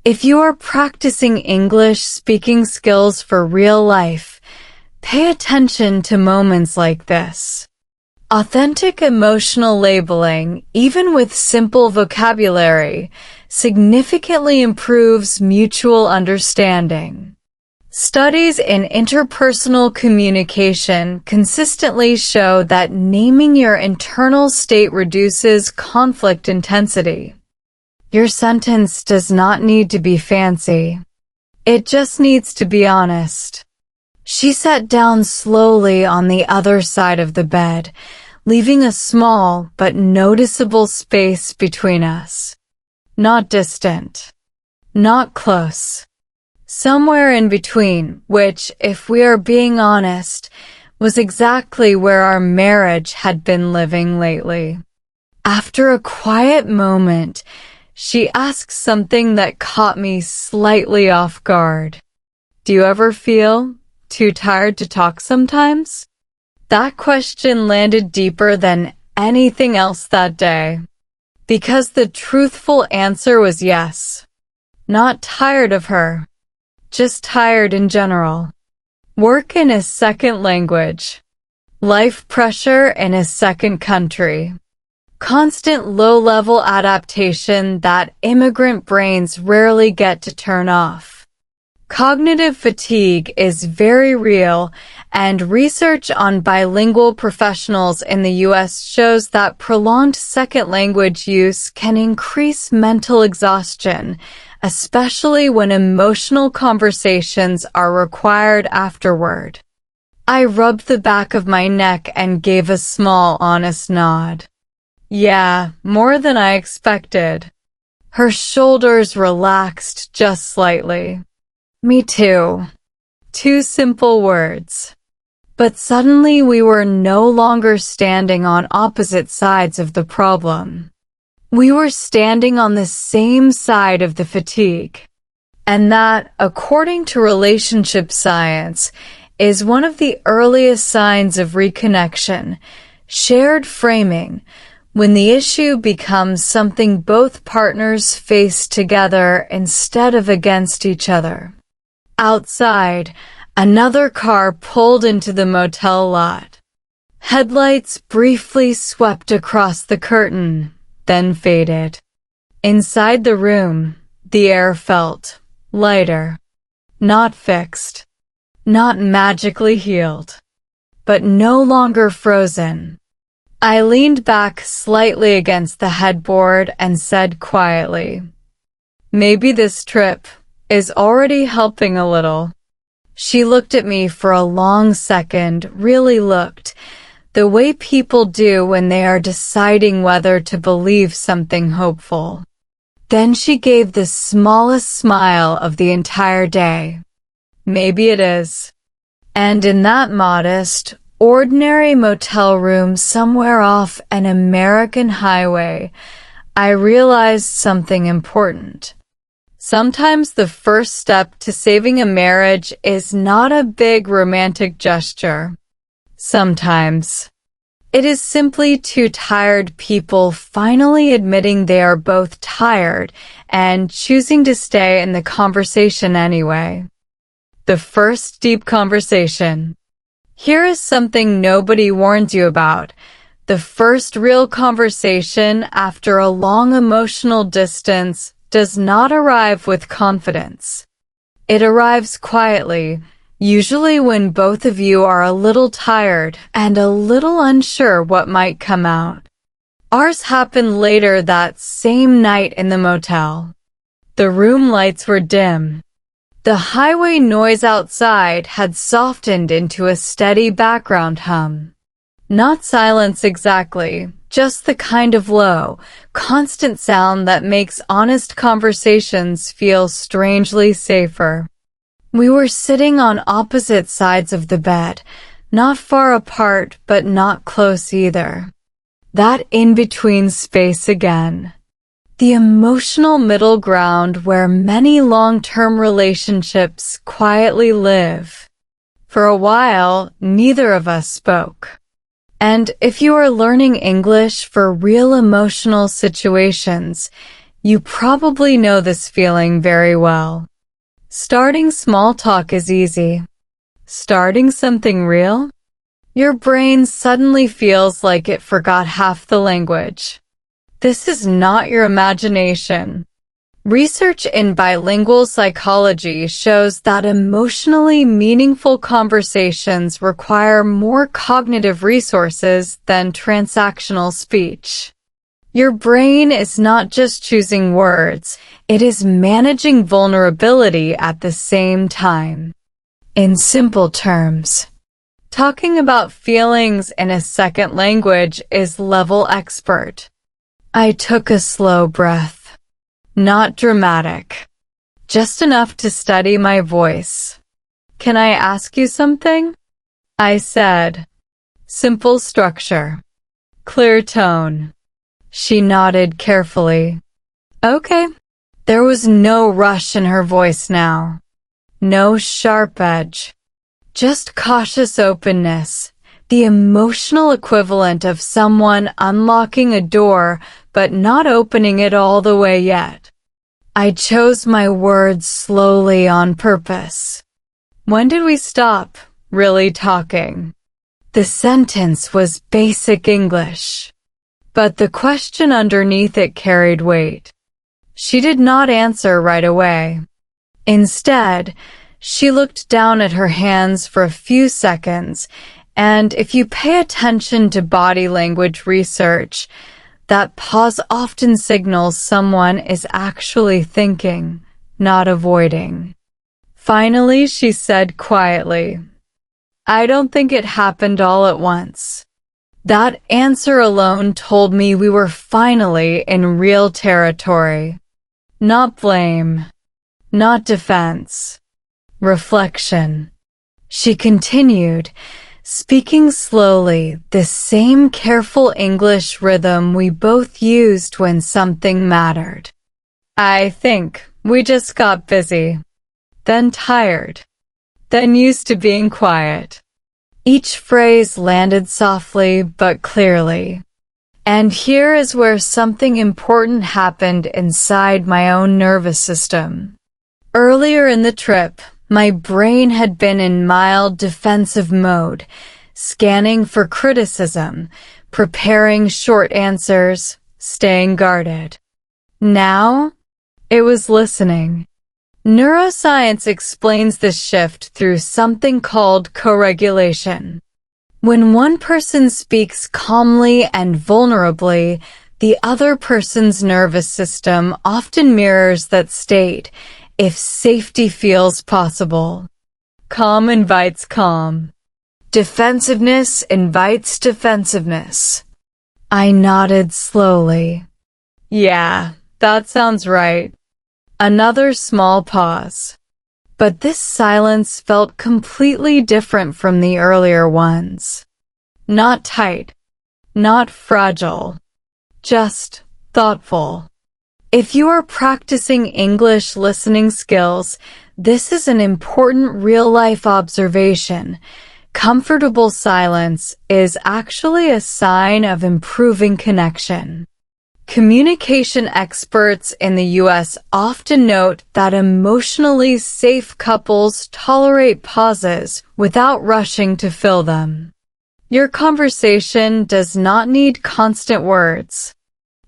If you are practicing English speaking skills for real life, pay attention to moments like this. Authentic emotional labeling, even with simple vocabulary, significantly improves mutual understanding. Studies in interpersonal communication consistently show that naming your internal state reduces conflict intensity. Your sentence does not need to be fancy. It just needs to be honest. She sat down slowly on the other side of the bed, leaving a small but noticeable space between us. Not distant, not close. Somewhere in between, which, if we are being honest, was exactly where our marriage had been living lately. After a quiet moment, she asked something that caught me slightly off guard. Do you ever feel too tired to talk sometimes? That question landed deeper than anything else that day, because the truthful answer was yes. Not tired of her, just tired in general. Work in a second language. Life pressure in a second country. Constant low-level adaptation that immigrant brains rarely get to turn off. Cognitive fatigue is very real, and research on bilingual professionals in the U.S. shows that prolonged second language use can increase mental exhaustion, especially when emotional conversations are required afterward. I rubbed the back of my neck and gave a small, honest nod. Yeah, more than I expected. Her shoulders relaxed just slightly. Me too. Two simple words. But suddenly we were no longer standing on opposite sides of the problem. We were standing on the same side of the fatigue. And that, according to relationship science, is one of the earliest signs of reconnection, shared framing, when the issue becomes something both partners face together instead of against each other. Outside, another car pulled into the motel lot. Headlights briefly swept across the curtain, then faded. Inside the room, the air felt lighter, not fixed, not magically healed, but no longer frozen. I leaned back slightly against the headboard and said quietly, "Maybe this trip is already helping a little." She looked at me for a long second, really looked, the way people do when they are deciding whether to believe something hopeful. Then she gave the smallest smile of the entire day. "Maybe it is." And in that modest, ordinary motel room somewhere off an American highway, I realized something important. Sometimes the first step to saving a marriage is not a big romantic gesture. Sometimes it is simply two tired people finally admitting they are both tired and choosing to stay in the conversation anyway. The first deep conversation. Here is something nobody warns you about. The first real conversation after a long emotional distance does not arrive with confidence. It arrives quietly, usually when both of you are a little tired and a little unsure what might come out. Ours happened later that same night in the motel. The room lights were dim. The highway noise outside had softened into a steady background hum. Not silence exactly, just the kind of low, constant sound that makes honest conversations feel strangely safer. We were sitting on opposite sides of the bed, not far apart but not close either. That in-between space again. The emotional middle ground where many long-term relationships quietly live. For a while, neither of us spoke. And if you are learning English for real emotional situations, you probably know this feeling very well. Starting small talk is easy. Starting something real? Your brain suddenly feels like it forgot half the language. This is not your imagination. Research in bilingual psychology shows that emotionally meaningful conversations require more cognitive resources than transactional speech. Your brain is not just choosing words, it is managing vulnerability at the same time. In simple terms, Talking about feelings in a second language is level expert. I took a slow breath. Not dramatic. Just enough to steady my voice. Can I ask you something? I said. Simple structure. Clear tone. She nodded carefully. Okay. There was no rush in her voice now. No sharp edge. Just cautious openness. The emotional equivalent of someone unlocking a door but not opening it all the way yet. I chose my words slowly on purpose. When did we stop really talking? The sentence was basic English, but the question underneath it carried weight. She did not answer right away. Instead, she looked down at her hands for a few seconds, and if you pay attention to body language research, that pause often signals someone is actually thinking, not avoiding. Finally, she said quietly, I don't think it happened all at once. That answer alone told me we were finally in real territory. Not blame, not defense, reflection. She continued, speaking slowly, the same careful English rhythm we both used when something mattered. I think we just got busy, then tired, then used to being quiet. Each phrase landed softly but clearly. And here is where something important happened inside my own nervous system. Earlier in the trip, my brain had been in mild defensive mode, scanning for criticism, preparing short answers, staying guarded. Now, it was listening. Neuroscience explains this shift through something called co-regulation. When one person speaks calmly and vulnerably, the other person's nervous system often mirrors that state, if safety feels possible. Calm invites calm. Defensiveness invites defensiveness. I nodded slowly. Yeah, that sounds right. Another small pause. But this silence felt completely different from the earlier ones. Not tight, not fragile, just thoughtful. If you are practicing English listening skills, this is an important real-life observation. Comfortable silence is actually a sign of improving connection. Communication experts in the U.S. often note that emotionally safe couples tolerate pauses without rushing to fill them. Your conversation does not need constant words.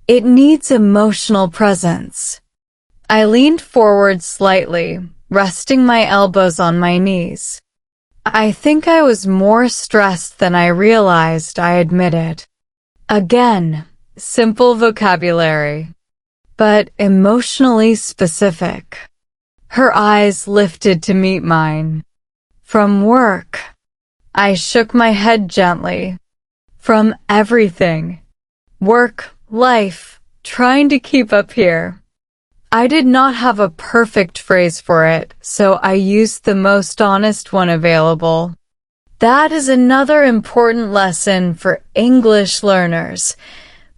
It needs emotional presence. I leaned forward slightly, resting my elbows on my knees. I think I was more stressed than I realized, I admitted. Again, simple vocabulary, but emotionally specific. Her eyes lifted to meet mine. From work. I shook my head gently. From everything. Work, life, trying to keep up here. I did not have a perfect phrase for it, so I used the most honest one available. That is another important lesson for English learners.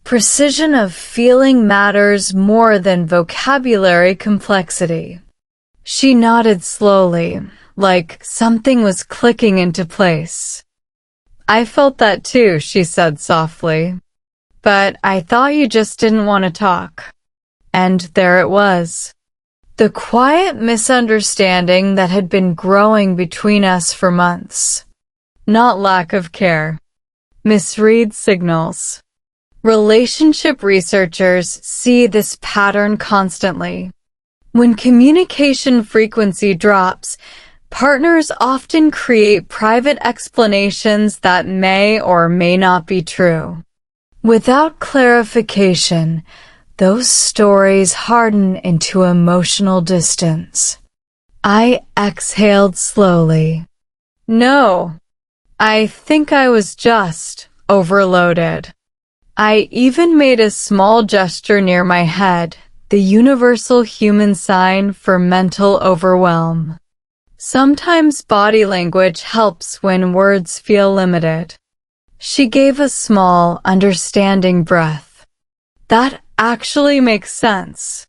Precision of feeling matters more than vocabulary complexity. She nodded slowly, like something was clicking into place. I felt that too, she said softly. But I thought you just didn't want to talk. And there it was. The quiet misunderstanding that had been growing between us for months. Not lack of care. Misread signals. Relationship researchers see this pattern constantly. When communication frequency drops, partners often create private explanations that may or may not be true. Without clarification, those stories harden into emotional distance. I exhaled slowly. No, I think I was just overloaded. I even made a small gesture near my head, the universal human sign for mental overwhelm. Sometimes body language helps when words feel limited. She gave a small, understanding breath. That actually makes sense.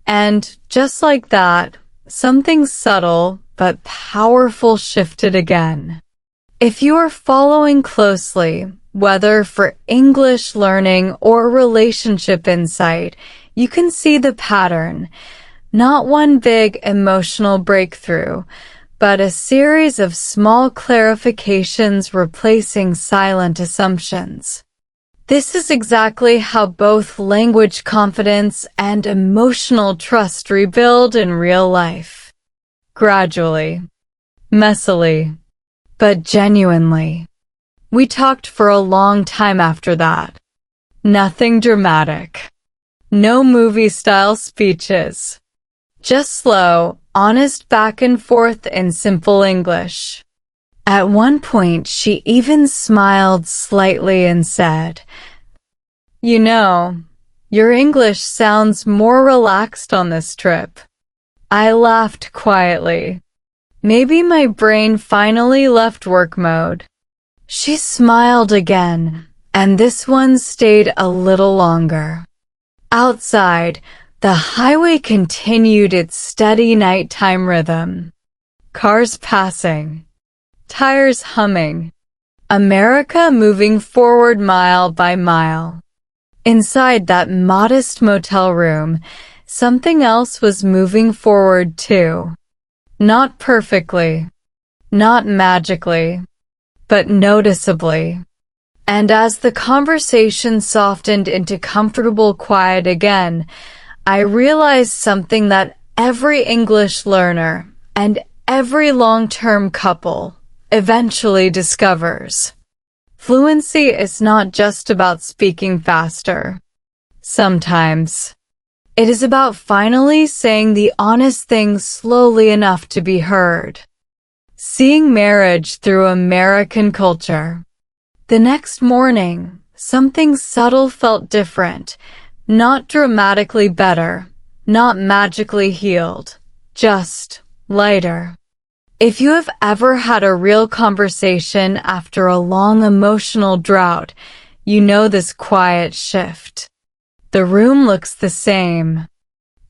And just like that, something subtle but powerful shifted again. If you are following closely, whether for English learning or relationship insight, you can see the pattern. Not one big emotional breakthrough, but a series of small clarifications replacing silent assumptions. This is exactly how both language confidence and emotional trust rebuild in real life. Gradually, messily, but genuinely. We talked for a long time after that. Nothing dramatic. No movie-style speeches. Just slow, honest back and forth in simple English. At one point, she even smiled slightly and said, "You know, your English sounds more relaxed on this trip." I laughed quietly. Maybe my brain finally left work mode. She smiled again, and this one stayed a little longer. Outside, the highway continued its steady nighttime rhythm. Cars passing, tires humming, America moving forward mile by mile. Inside that modest motel room, something else was moving forward too. Not perfectly, not magically, but noticeably. And as the conversation softened into comfortable quiet again, I realized something that every English learner and every long-term couple eventually discovers. Fluency is not just about speaking faster. Sometimes, it is about finally saying the honest things slowly enough to be heard. Seeing marriage through American culture. The next morning, something subtle felt different, not dramatically better, not magically healed, just lighter. If you have ever had a real conversation after a long emotional drought, you know this quiet shift. The room looks the same.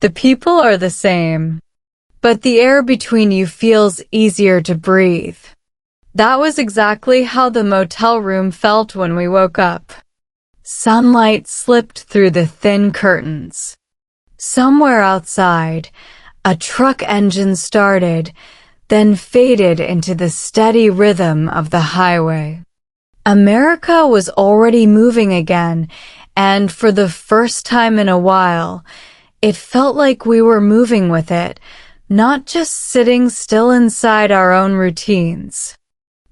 The people are the same. But the air between you feels easier to breathe. That was exactly how the motel room felt when we woke up. Sunlight slipped through the thin curtains. Somewhere outside, a truck engine started, then faded into the steady rhythm of the highway. America was already moving again, and for the first time in a while, it felt like we were moving with it, not just sitting still inside our own routines.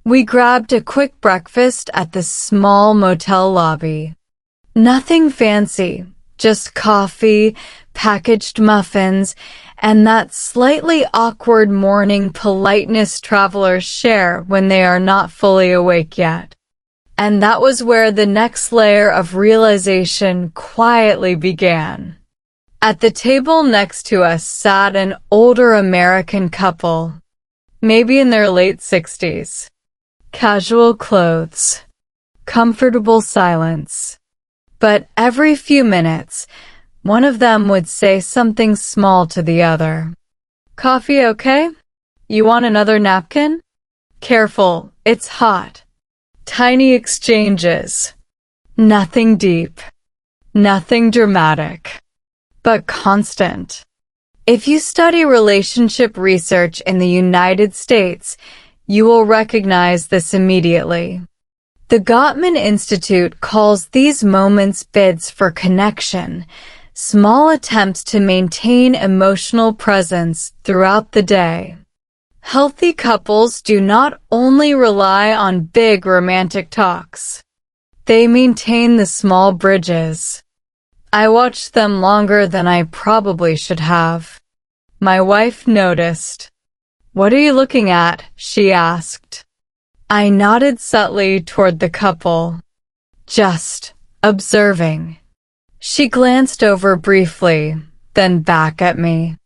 We grabbed a quick breakfast at the small motel lobby. Nothing fancy, just coffee, packaged muffins, and that slightly awkward morning politeness travelers share when they are not fully awake yet. And that was where the next layer of realization quietly began. At the table next to us sat an older American couple, maybe in their late 60s. Casual clothes, comfortable silence. But every few minutes, one of them would say something small to the other. "Coffee okay? You want another napkin? Careful, it's hot." Tiny exchanges. Nothing deep. Nothing dramatic. But constant. If you study relationship research in the United States, you will recognize this immediately. The Gottman Institute calls these moments bids for connection, small attempts to maintain emotional presence throughout the day. Healthy couples do not only rely on big romantic talks. They maintain the small bridges. I watched them longer than I probably should have. My wife noticed. "What are you looking at?" she asked. I nodded subtly toward the couple, just observing. She glanced over briefly, then back at me.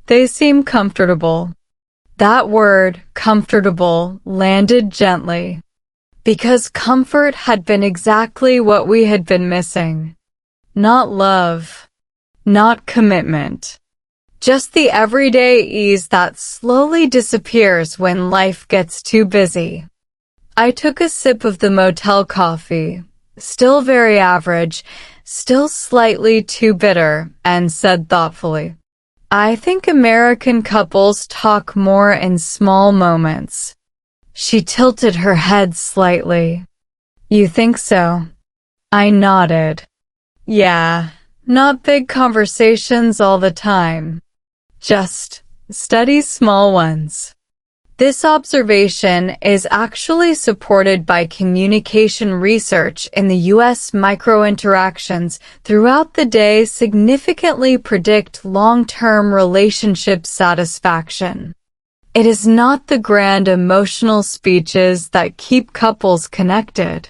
They seem comfortable. That word, comfortable, landed gently, because comfort had been exactly what we had been missing. Not love, not commitment, just the everyday ease that slowly disappears when life gets too busy. I took a sip of the Motel coffee, still very average, still slightly too bitter, and said thoughtfully, I think American couples talk more in small moments. She tilted her head slightly. You think so? I nodded. Yeah, not big conversations all the time. Just steady small ones. This observation is actually supported by communication research in the U.S. Microinteractions throughout the day significantly predict long-term relationship satisfaction. It is not the grand emotional speeches that keep couples connected.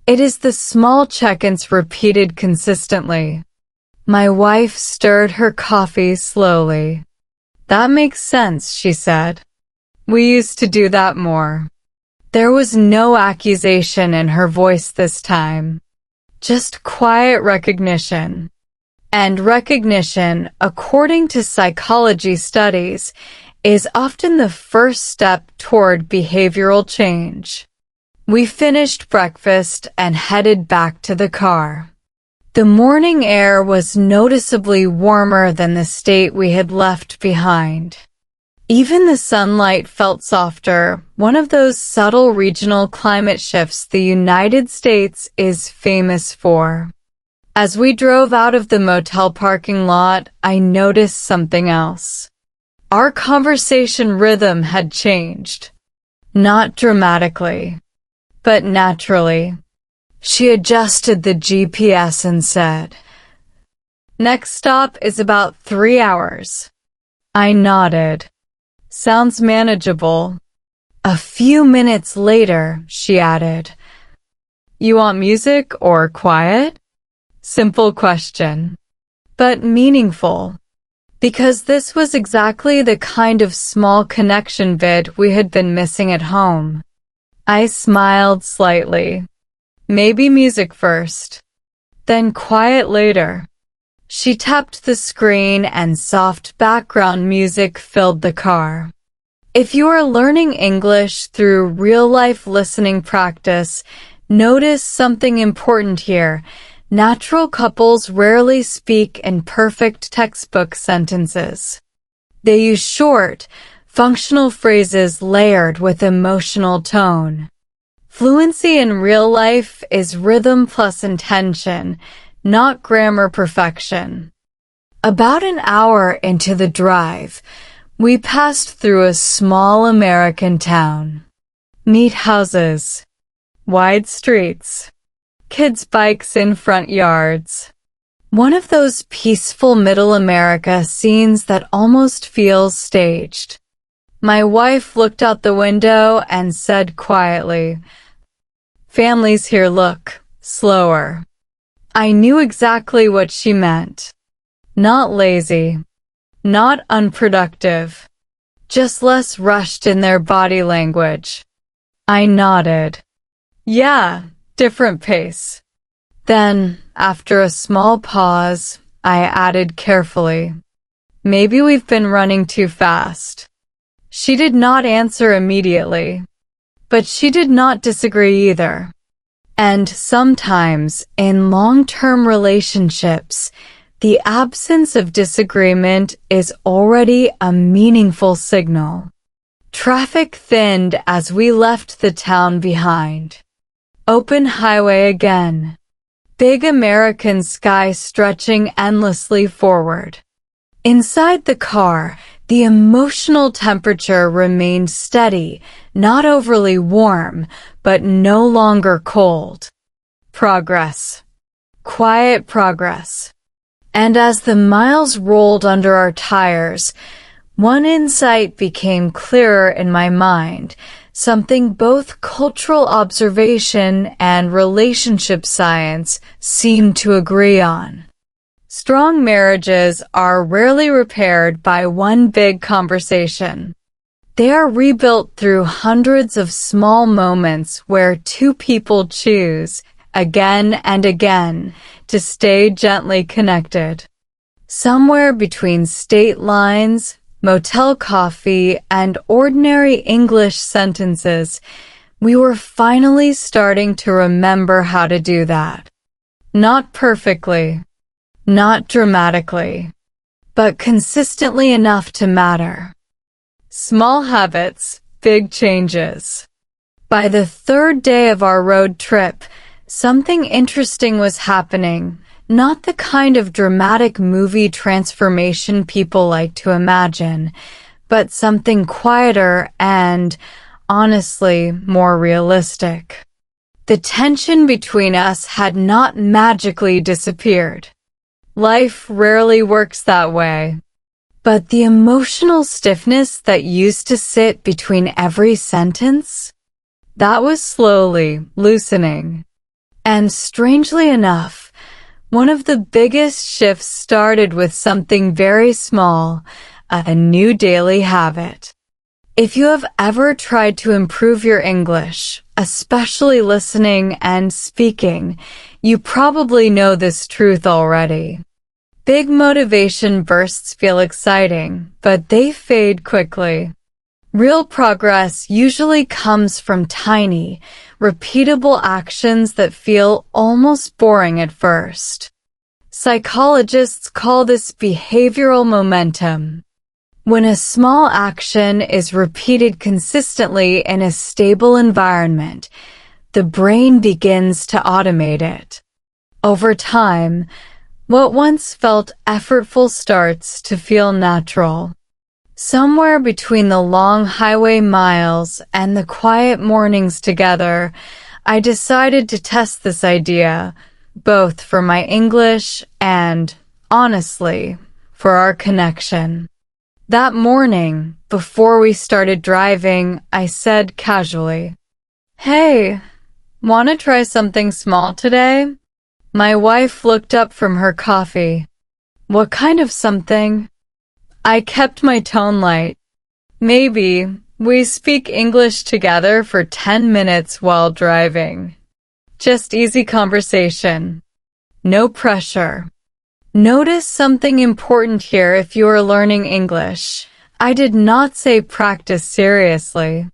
It is the small check-ins repeated consistently. My wife stirred her coffee slowly. That makes sense, she said. We used to do that more. There was no accusation in her voice this time. Just quiet recognition. And recognition, according to psychology studies, is often the first step toward behavioral change. We finished breakfast and headed back to the car. The morning air was noticeably warmer than the state we had left behind. Even the sunlight felt softer, one of those subtle regional climate shifts the United States is famous for. As we drove out of the motel parking lot, I noticed something else. Our conversation rhythm had changed. Not dramatically, but naturally. She adjusted the GPS and said, Next stop is about 3 hours. I nodded. Sounds manageable. A few minutes later, she added, You want music or quiet? Simple question, but meaningful, because this was exactly the kind of small connection bit we had been missing at home. I smiled slightly. Maybe music first, then quiet later. She tapped the screen and soft background music filled the car. If you are learning English through real-life listening practice, notice something important here. Natural couples rarely speak in perfect textbook sentences. They use short, functional phrases layered with emotional tone. Fluency in real life is rhythm plus intention, not grammar perfection. About an hour into the drive, we passed through a small American town. Neat houses, wide streets, kids' bikes in front yards. One of those peaceful middle America scenes that almost feels staged. My wife looked out the window and said quietly, Families here look slower. I knew exactly what she meant. Not lazy, not unproductive, just less rushed in their body language. I nodded. Yeah, different pace. Then, after a small pause, I added carefully, Maybe we've been running too fast. She did not answer immediately, but she did not disagree either. And sometimes, in long-term relationships, the absence of disagreement is already a meaningful signal. Traffic thinned as we left the town behind. Open highway again. Big American sky stretching endlessly forward. Inside the car, the emotional temperature remained steady, not overly warm, but no longer cold. Progress. Quiet progress. And as the miles rolled under our tires, one insight became clearer in my mind. something both cultural observation and relationship science seem to agree on. Strong marriages are rarely repaired by one big conversation. They are rebuilt through hundreds of small moments where two people choose, again and again, to stay gently connected. Somewhere between state lines, motel coffee, and ordinary English sentences, we were finally starting to remember how to do that. Not perfectly, not dramatically, but consistently enough to matter. Small habits, big changes. By the third day of our road trip, something interesting was happening, not the kind of dramatic movie transformation people like to imagine, but something quieter and, honestly, more realistic. The tension between us had not magically disappeared. Life rarely works that way. But the emotional stiffness that used to sit between every sentence, that was slowly loosening. And strangely enough, one of the biggest shifts started with something very small, a new daily habit. If you have ever tried to improve your English, especially listening and speaking, you probably know this truth already. Big motivation bursts feel exciting, but they fade quickly. Real progress usually comes from tiny, repeatable actions that feel almost boring at first. Psychologists call this behavioral momentum. When a small action is repeated consistently in a stable environment, the brain begins to automate it. Over time, what once felt effortful starts to feel natural. Somewhere between the long highway miles and the quiet mornings together, I decided to test this idea, both for my English and, honestly, for our connection. That morning, before we started driving, I said casually, "Hey, wanna try something small today?" My wife looked up from her coffee. "What kind of something?" I kept my tone light. "Maybe we speak English together for 10 minutes while driving. Just easy conversation. No pressure." Notice something important here if you are learning English. I did not say practice seriously.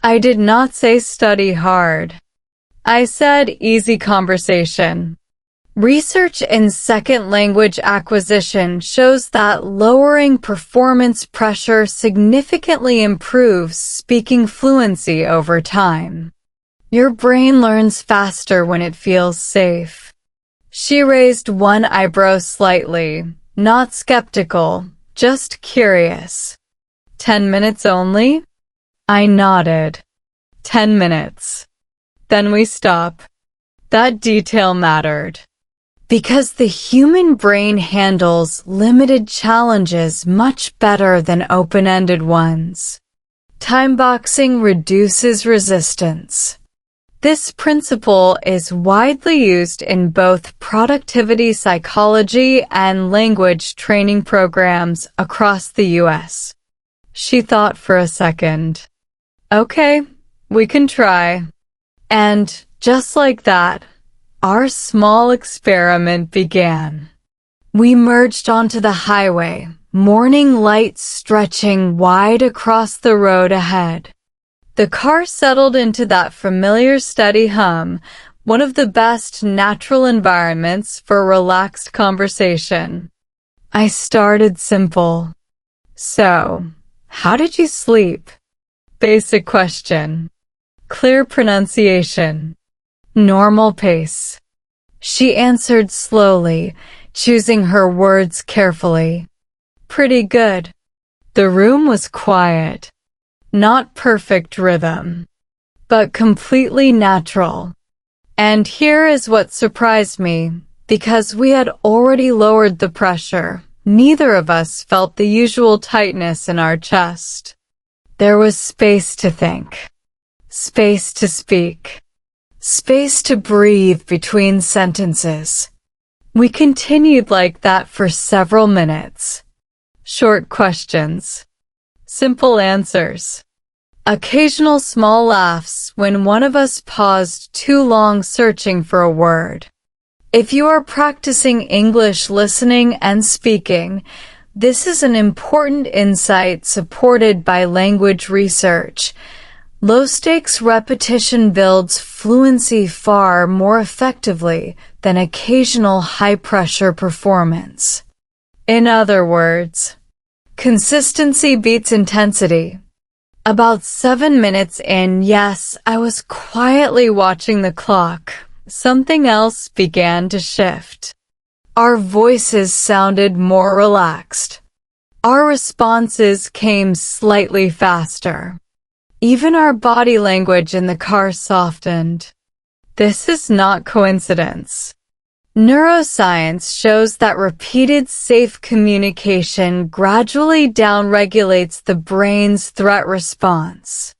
I did not say study hard. I said easy conversation. Research in second language acquisition shows that lowering performance pressure significantly improves speaking fluency over time. Your brain learns faster when it feels safe. She raised one eyebrow slightly, not skeptical, just curious. 10 minutes only? I nodded. 10 minutes. Then we stop. That detail mattered. Because the human brain handles limited challenges much better than open-ended ones. Timeboxing reduces resistance. This principle is widely used in both productivity psychology and language training programs across the U.S. She thought for a second. "Okay, we can try." And just like that, our small experiment began. We merged onto the highway, morning light stretching wide across the road ahead. The car settled into that familiar steady hum, one of the best natural environments for relaxed conversation. I started simple. "So, how did you sleep?" Basic question. Clear pronunciation. Normal pace. She answered slowly, choosing her words carefully. "Pretty good." The room was quiet. Not perfect rhythm, but completely natural. And here is what surprised me, because we had already lowered the pressure. Neither of us felt the usual tightness in our chest. There was space to think. space to speak, space to breathe between sentences. We continued like that for several minutes. Short questions, simple answers, occasional small laughs when one of us paused too long searching for a word. If you are practicing English listening and speaking, this is an important insight supported by language research. Low-stakes repetition builds fluency far more effectively than occasional high-pressure performance. In other words, consistency beats intensity. About 7 minutes in, yes, I was quietly watching the clock. Something else began to shift. Our voices sounded more relaxed. Our responses came slightly faster. Even our body language in the car softened. This is not coincidence. Neuroscience shows that repeated safe communication gradually downregulates the brain's threat response.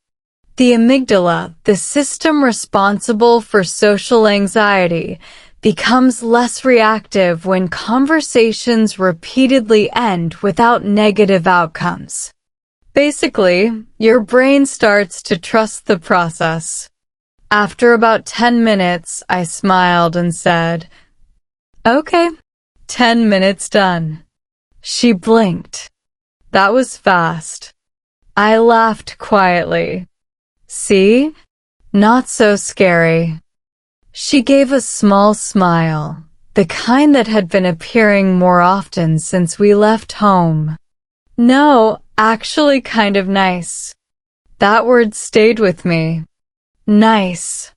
The amygdala, the system responsible for social anxiety, becomes less reactive when conversations repeatedly end without negative outcomes. Basically, your brain starts to trust the process. After about 10 minutes, I smiled and said, "Okay, 10 minutes done." She blinked. That was fast. I laughed quietly. See? Not so scary. She gave a small smile, the kind that had been appearing more often since we left home. No, actually kind of nice. That word stayed with me. Nice.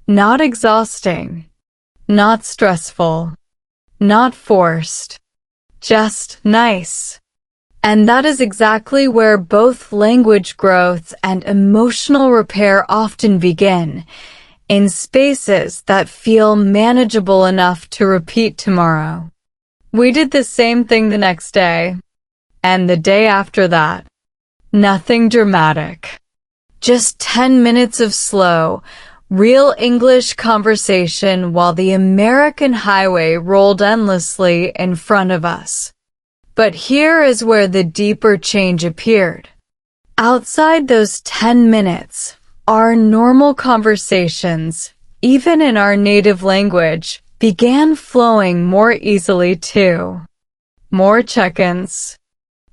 Not exhausting. Not stressful. Not forced. Just nice. And that is exactly where both language growth and emotional repair often begin, in spaces that feel manageable enough to repeat tomorrow. We did the same thing the next day, and the day after that. Nothing dramatic. Just 10 minutes of slow, real English conversation while the American highway rolled endlessly in front of us. But here is where the deeper change appeared. Outside those 10 minutes, our normal conversations, even in our native language, began flowing more easily too. More check-ins,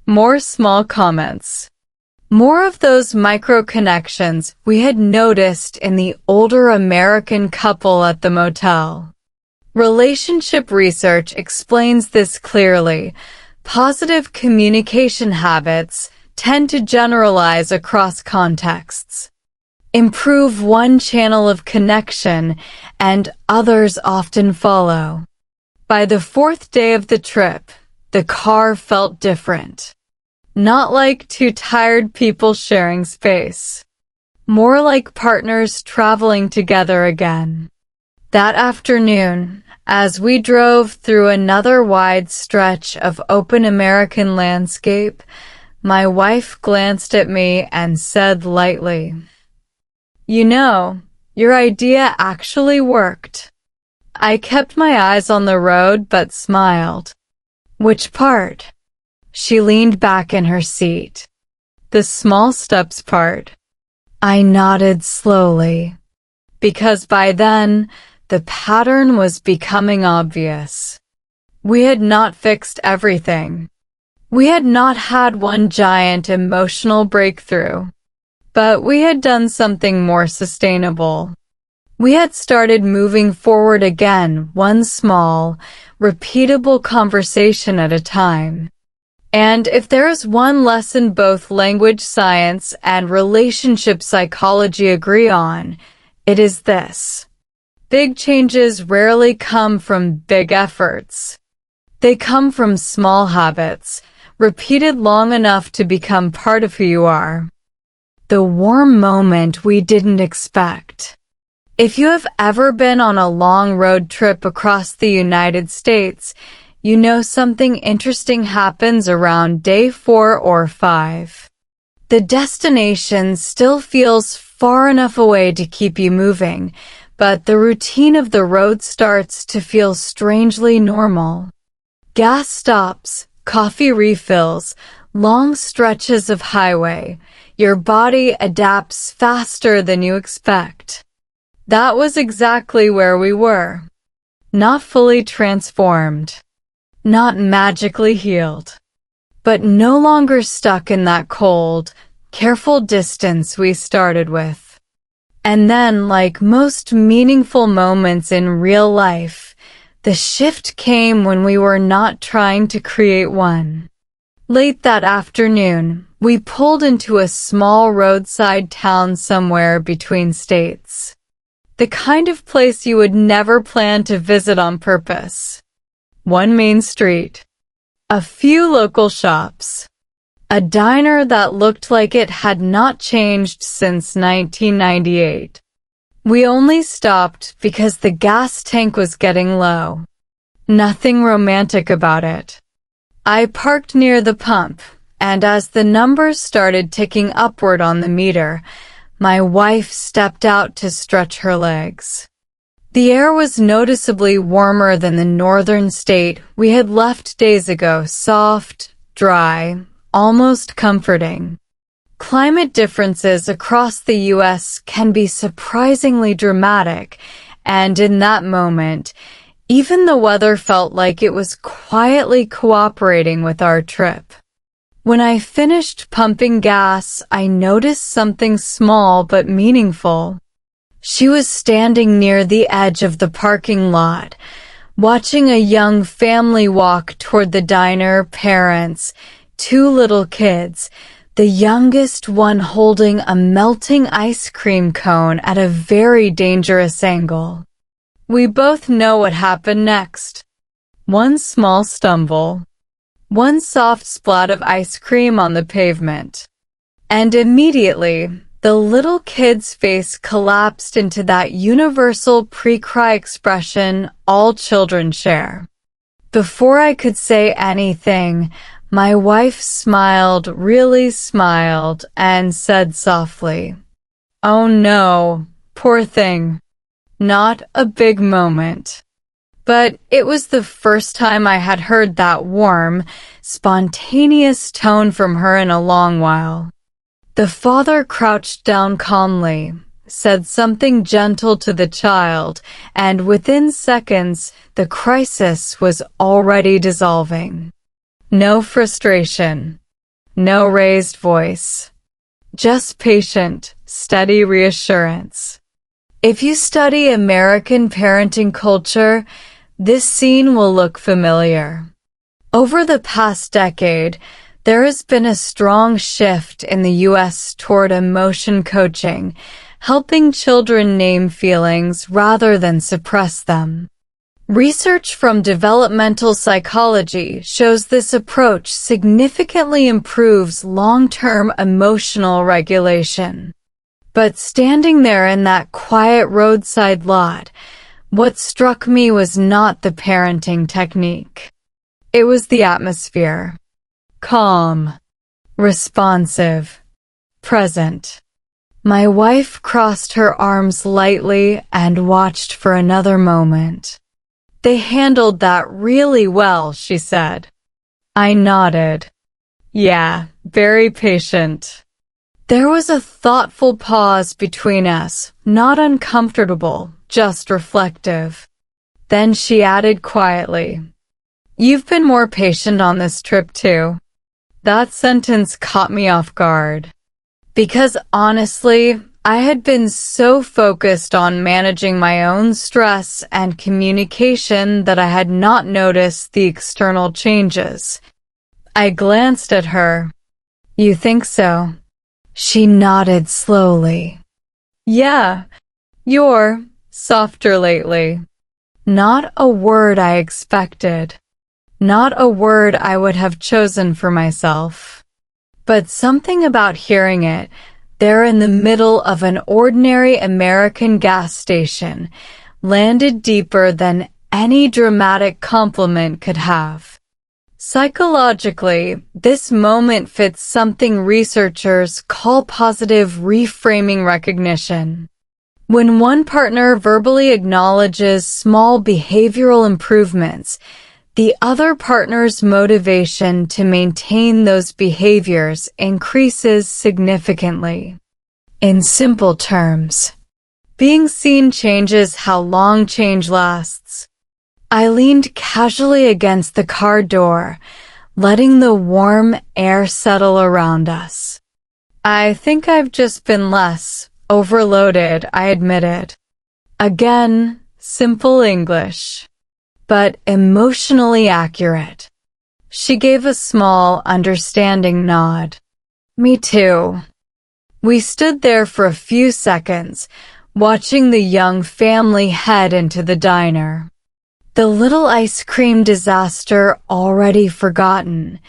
more small comments, more of those micro-connections we had noticed in the older American couple at the motel. Relationship research explains this clearly. Positive communication habits tend to generalize across contexts. Improve one channel of connection, and others often follow. By the 4th day of the trip, the car felt different. Not like two tired people sharing space. More like partners traveling together again. That afternoon, as we drove through another wide stretch of open American landscape, my wife glanced at me and said lightly, "You know, your idea actually worked." I kept my eyes on the road but smiled. "Which part?" She leaned back in her seat. "The small steps part." I nodded slowly, because by then, the pattern was becoming obvious. We had not fixed everything. We had not had one giant emotional breakthrough. But we had done something more sustainable. We had started moving forward again, one small, repeatable conversation at a time. And if there is one lesson both language science and relationship psychology agree on, it is this. Big changes rarely come from big efforts. They come from small habits, repeated long enough to become part of who you are. The warm moment we didn't expect. If you have ever been on a long road trip across the United States, you know something interesting happens around day 4 or 5. The destination still feels far enough away to keep you moving, but the routine of the road starts to feel strangely normal. Gas stops, coffee refills, long stretches of highway. Your body adapts faster than you expect. That was exactly where we were. Not fully transformed. Not magically healed. But no longer stuck in that cold, careful distance we started with. And then, like most meaningful moments in real life, the shift came when we were not trying to create one. Late that afternoon, we pulled into a small roadside town somewhere between states. The kind of place you would never plan to visit on purpose. One main street. A few local shops. A diner that looked like it had not changed since 1998. We only stopped because the gas tank was getting low. Nothing romantic about it. I parked near the pump, and as the numbers started ticking upward on the meter, my wife stepped out to stretch her legs. The air was noticeably warmer than the northern state we had left days ago, soft, dry, almost comforting. Climate differences across the U.S. can be surprisingly dramatic, and in that moment, even the weather felt like it was quietly cooperating with our trip. When I finished pumping gas, I noticed something small but meaningful. She was standing near the edge of the parking lot, watching a young family walk toward the diner. Parents, two little kids, the youngest one holding a melting ice cream cone at a very dangerous angle. We both know what happened next. One small stumble. One soft splat of ice cream on the pavement. And immediately, the little kid's face collapsed into that universal pre-cry expression all children share. Before I could say anything, my wife smiled, really smiled, and said softly, "Oh no, poor thing." Not a big moment. But it was the first time I had heard that warm, spontaneous tone from her in a long while. The father crouched down calmly, said something gentle to the child, and within seconds, the crisis was already dissolving. No frustration. No raised voice. Just patient, steady reassurance. If you study American parenting culture, this scene will look familiar. Over the past decade, there has been a strong shift in the U.S. toward emotion coaching, helping children name feelings rather than suppress them. Research from developmental psychology shows this approach significantly improves long-term emotional regulation. But standing there in that quiet roadside lot, what struck me was not the parenting technique. It was the atmosphere. Calm. Responsive. Present. My wife crossed her arms lightly and watched for another moment. "They handled that really well," she said. I nodded. "Yeah, very patient." There was a thoughtful pause between us, not uncomfortable, just reflective. Then she added quietly, "You've been more patient on this trip too." That sentence caught me off guard. Because honestly, I had been so focused on managing my own stress and communication that I had not noticed the external changes. I glanced at her. "You think so?" She nodded slowly. "Yeah, you're softer lately." Not a word I expected. Not a word I would have chosen for myself. But something about hearing it, there in the middle of an ordinary American gas station, landed deeper than any dramatic compliment could have. Psychologically, this moment fits something researchers call positive reframing recognition. When one partner verbally acknowledges small behavioral improvements, the other partner's motivation to maintain those behaviors increases significantly. In simple terms, being seen changes how long change lasts. I leaned casually against the car door, letting the warm air settle around us. I think I've just been less overloaded, I admitted. Again, simple English, but emotionally accurate. She gave a small, understanding nod. Me too. We stood there for a few seconds, watching the young family head into the diner. The little ice cream disaster already forgotten,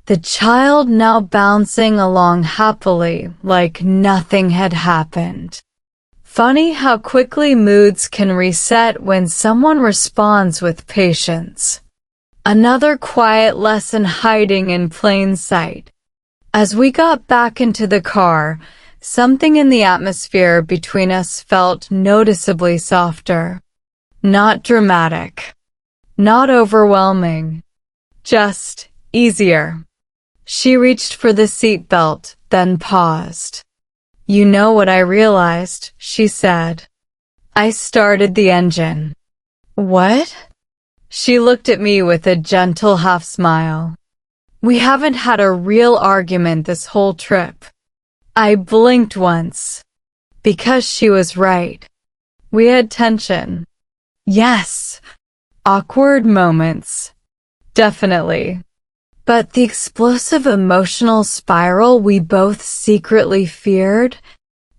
the child now bouncing along happily like nothing had happened. Funny how quickly moods can reset when someone responds with patience. Another quiet lesson hiding in plain sight. As we got back into the car, something in the atmosphere between us felt noticeably softer. Not dramatic. Not overwhelming. Just easier. She reached for the seatbelt, then paused. "You know what I realized," she said. "I started the engine." "What?" She looked at me with a gentle half-smile. "We haven't had a real argument this whole trip." I blinked once. Because she was right. We had tension. Yes. Awkward moments. Definitely. But the explosive emotional spiral we both secretly feared,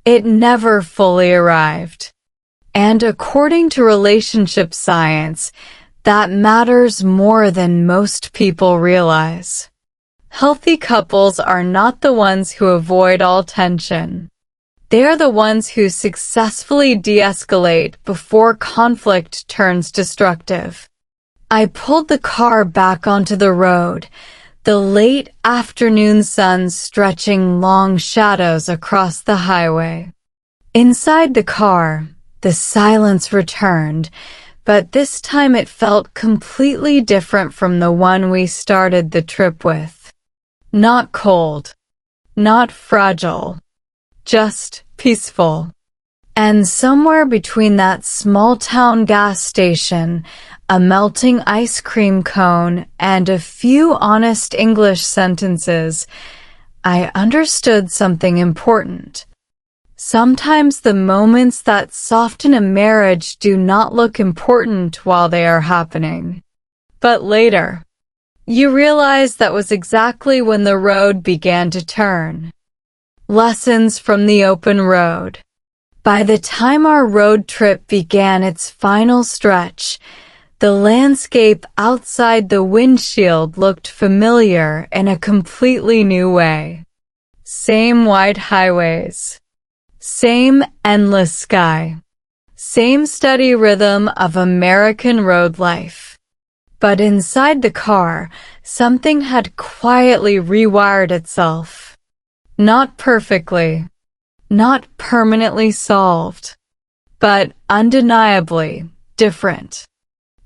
it never fully arrived. And according to relationship science, that matters more than most people realize. Healthy couples are not the ones who avoid all tension. They are the ones who successfully de-escalate before conflict turns destructive. I pulled the car back onto the road, the late afternoon sun stretching long shadows across the highway. Inside the car, the silence returned, but this time it felt completely different from the one we started the trip with. Not cold, not fragile, just peaceful. And somewhere between that small-town gas station, a melting ice cream cone, and a few honest English sentences, I understood something important. Sometimes the moments that soften a marriage do not look important while they are happening. But later, you realize that was exactly when the road began to turn. Lessons from the open road. By the time our road trip began its final stretch, the landscape outside the windshield looked familiar in a completely new way. Same wide highways. Same endless sky. Same steady rhythm of American road life. But inside the car, something had quietly rewired itself. Not perfectly, not permanently solved, but undeniably different.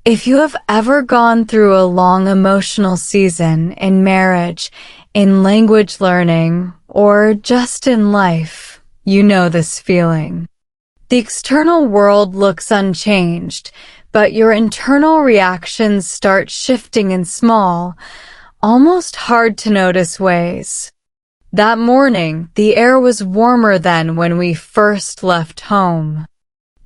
If you have ever gone through a long emotional season in marriage, in language learning, or just in life, you know this feeling. The external world looks unchanged, but your internal reactions start shifting in small, almost hard to notice ways. That morning, the air was warmer than when we first left home.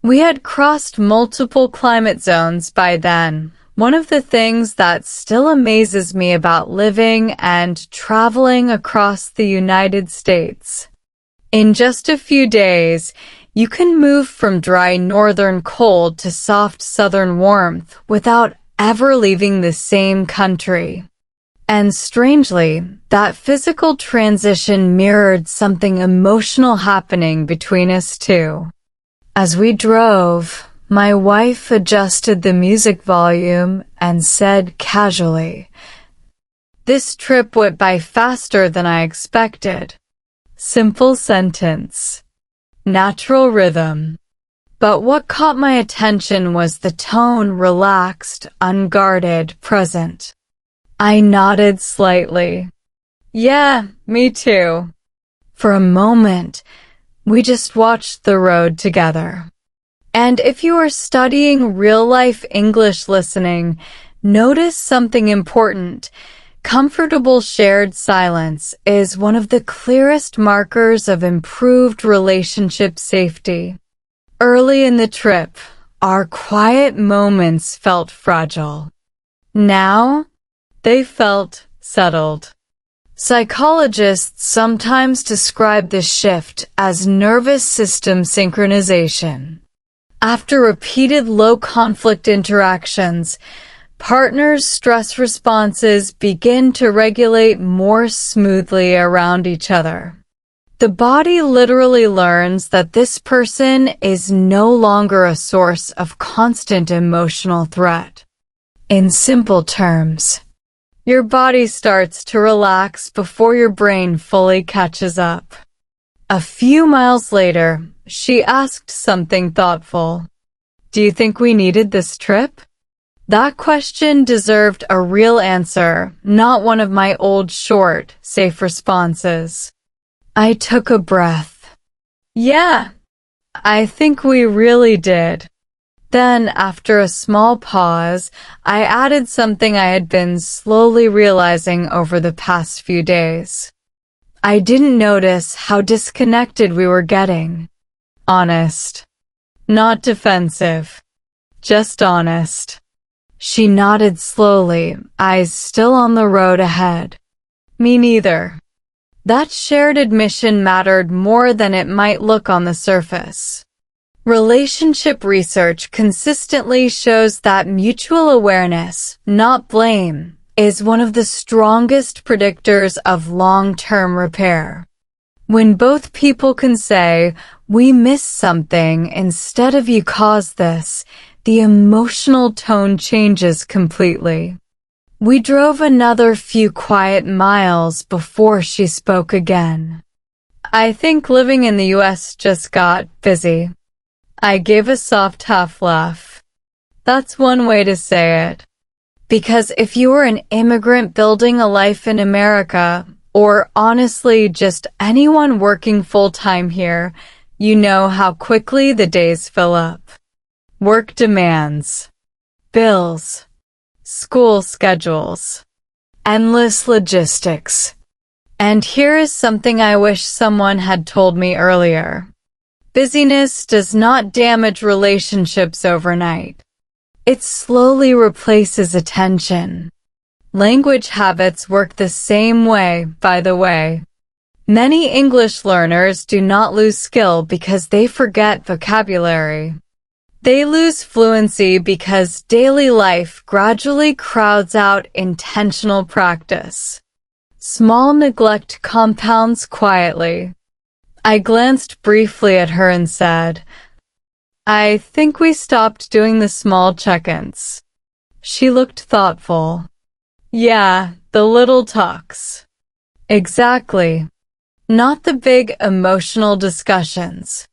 We had crossed multiple climate zones by then. One of the things that still amazes me about living and traveling across the United States. In just a few days, you can move from dry northern cold to soft southern warmth without ever leaving the same country. And strangely, that physical transition mirrored something emotional happening between us too. As we drove, my wife adjusted the music volume and said casually, This trip went by faster than I expected. Simple sentence. Natural rhythm. But what caught my attention was the tone, relaxed, unguarded, present. I nodded slightly. Yeah, me too. For a moment, we just watched the road together. And if you are studying real-life English listening, notice something important. Comfortable shared silence is one of the clearest markers of improved relationship safety. Early in the trip, our quiet moments felt fragile. Now, they felt settled. Psychologists sometimes describe this shift as nervous system synchronization. After repeated low-conflict interactions, partners' stress responses begin to regulate more smoothly around each other. The body literally learns that this person is no longer a source of constant emotional threat. In simple terms, your body starts to relax before your brain fully catches up. A few miles later, she asked something thoughtful. Do you think we needed this trip? That question deserved a real answer, not one of my old short, safe responses. I took a breath. Yeah, I think we really did. Then, after a small pause, I added something I had been slowly realizing over the past few days. I didn't notice how disconnected we were getting. Honest. Not defensive. Just honest. She nodded slowly, eyes still on the road ahead. Me neither. That shared admission mattered more than it might look on the surface. Relationship research consistently shows that mutual awareness, not blame, is one of the strongest predictors of long-term repair. When both people can say, "We missed something," instead of "You caused this," the emotional tone changes completely. We drove another few quiet miles before she spoke again. I think living in the US just got busy. I gave a soft half laugh. That's one way to say it. Because if you were an immigrant building a life in America, or honestly just anyone working full-time here, you know how quickly the days fill up. Work demands. Bills. School schedules. Endless logistics. And here is something I wish someone had told me earlier. Busyness does not damage relationships overnight. It slowly replaces attention. Language habits work the same way, by the way. Many English learners do not lose skill because they forget vocabulary. They lose fluency because daily life gradually crowds out intentional practice. Small neglect compounds quietly. I glanced briefly at her and said, I think we stopped doing the small check-ins. She looked thoughtful. Yeah, the little talks. Exactly. Not the big emotional discussions.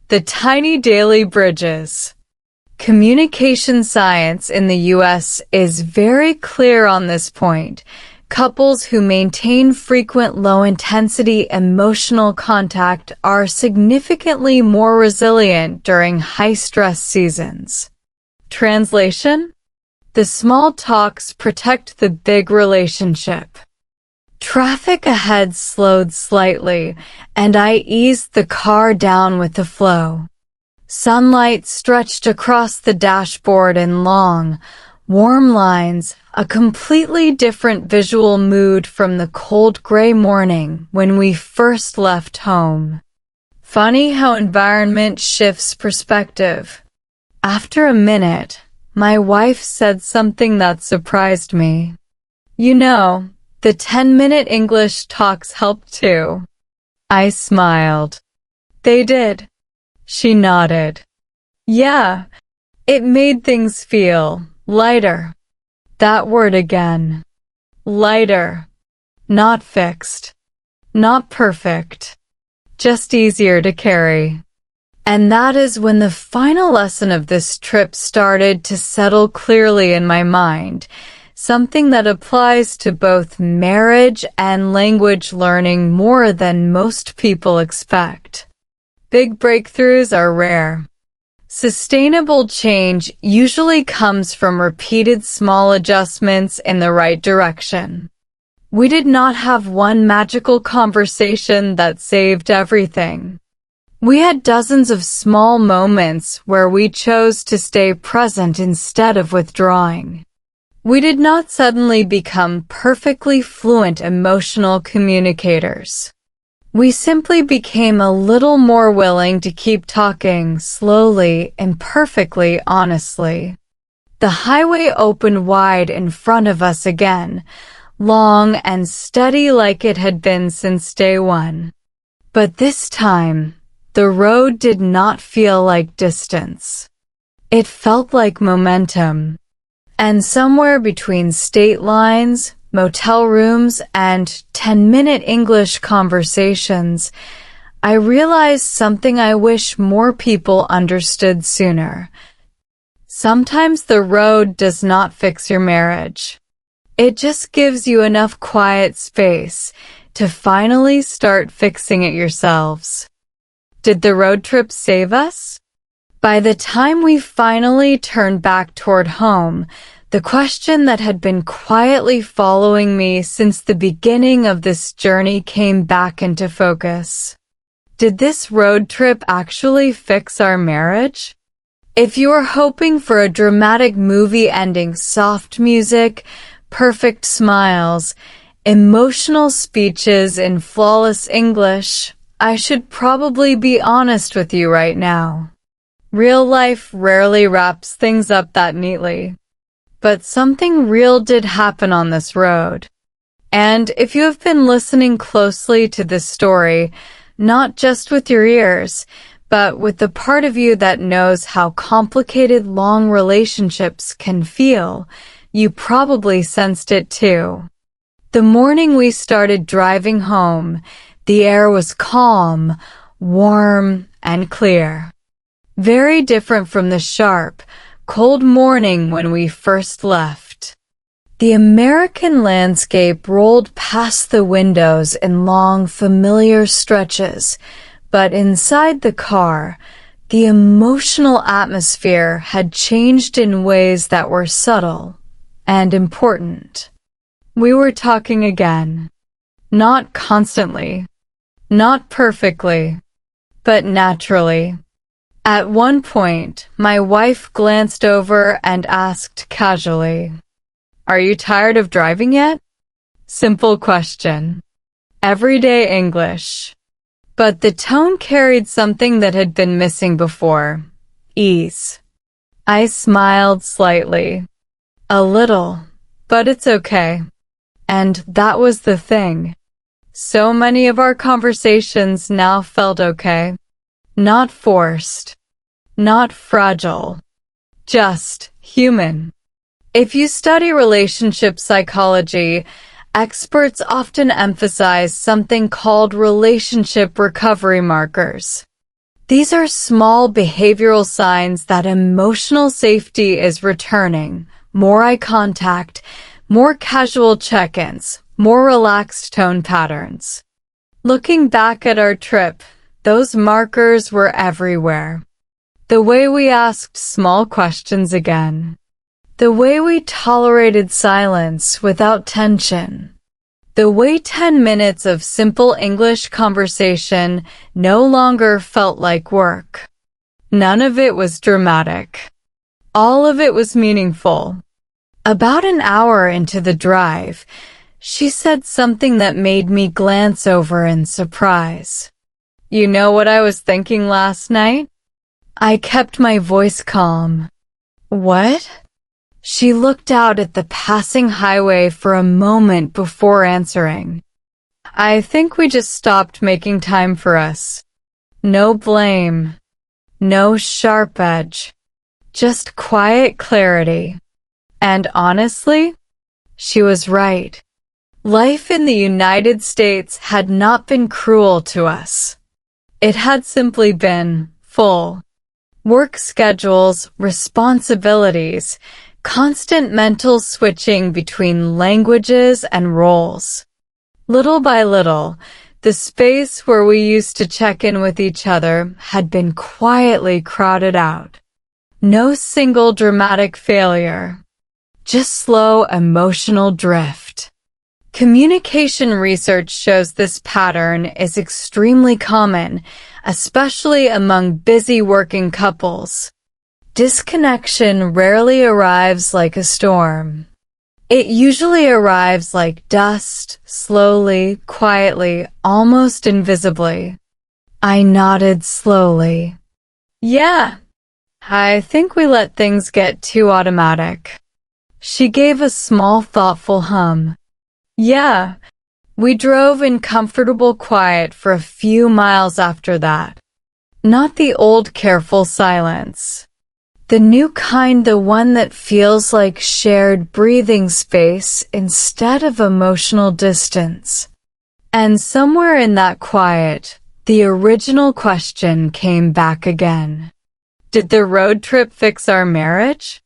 The tiny daily bridges. Communication science in the US is very clear on this point. Couples who maintain frequent low-intensity emotional contact are significantly more resilient during high-stress seasons. Translation? The small talks protect the big relationship. Traffic ahead slowed slightly, and I eased the car down with the flow. Sunlight stretched across the dashboard in long, warm lines, a completely different visual mood from the cold gray morning when we first left home. Funny how environment shifts perspective. After a minute, my wife said something that surprised me. You know, the 10-minute English talks helped too. I smiled. They did. She nodded. Yeah, it made things feel lighter. That word again. lighter, not fixed, not perfect, just easier to carry. And that is when the final lesson of this trip started to settle clearly in my mind, something that applies to both marriage and language learning more than most people expect. Big breakthroughs are rare. Sustainable change usually comes from repeated small adjustments in the right direction. We did not have one magical conversation that saved everything. We had dozens of small moments where we chose to stay present instead of withdrawing. We did not suddenly become perfectly fluent emotional communicators. We simply became a little more willing to keep talking slowly, imperfectly, honestly. The highway opened wide in front of us again, long and steady like it had been since day one. But this time, the road did not feel like distance. It felt like momentum. And somewhere between state lines, motel rooms, and 10-minute English conversations, I realized something I wish more people understood sooner. Sometimes the road does not fix your marriage. It just gives you enough quiet space to finally start fixing it yourselves. Did the road trip save us? By the time we finally turned back toward home, the question that had been quietly following me since the beginning of this journey came back into focus. Did this road trip actually fix our marriage? If you are hoping for a dramatic movie ending, soft music, perfect smiles, emotional speeches in flawless English, I should probably be honest with you right now. Real life rarely wraps things up that neatly. But something real did happen on this road. And if you have been listening closely to this story, not just with your ears, but with the part of you that knows how complicated long relationships can feel, you probably sensed it too. The morning we started driving home, the air was calm, warm, and clear. Very different from the sharp, cold morning when we first left. The American landscape rolled past the windows in long, familiar stretches, but inside the car, the emotional atmosphere had changed in ways that were subtle and important. We were talking again. Not constantly, not perfectly, but naturally. At one point, my wife glanced over and asked casually, "Are you tired of driving yet?" Simple question. Everyday English. But the tone carried something that had been missing before. Ease. I smiled slightly. A little, but it's okay. And that was the thing. So many of our conversations now felt okay. Not forced. Not fragile. Just human. If you study relationship psychology, experts often emphasize something called relationship recovery markers. These are small behavioral signs that emotional safety is returning. More eye contact, more casual check-ins, more relaxed tone patterns. Looking back at our trip, those markers were everywhere. The way we asked small questions again. The way we tolerated silence without tension. The way 10 minutes of simple English conversation no longer felt like work. None of it was dramatic. All of it was meaningful. About an hour into the drive, she said something that made me glance over in surprise. "You know what I was thinking last night?" I kept my voice calm. "What?" She looked out at the passing highway for a moment before answering. "I think we just stopped making time for us. No blame. No sharp edge. Just quiet clarity." And honestly, she was right. Life in the United States had not been cruel to us. It had simply been full. Work schedules, responsibilities, constant mental switching between languages and roles. Little by little, the space where we used to check in with each other had been quietly crowded out. No single dramatic failure, just slow emotional drift. Communication research shows this pattern is extremely common, especially among busy working couples. Disconnection rarely arrives like a storm. It usually arrives like dust, slowly, quietly, almost invisibly. I nodded slowly. Yeah, I think we let things get too automatic. She gave a small, thoughtful hum. Yeah, we drove in comfortable quiet for a few miles after that. Not the old careful silence. The new kind, the one that feels like shared breathing space instead of emotional distance. And somewhere in that quiet, the original question came back again. Did the road trip fix our marriage?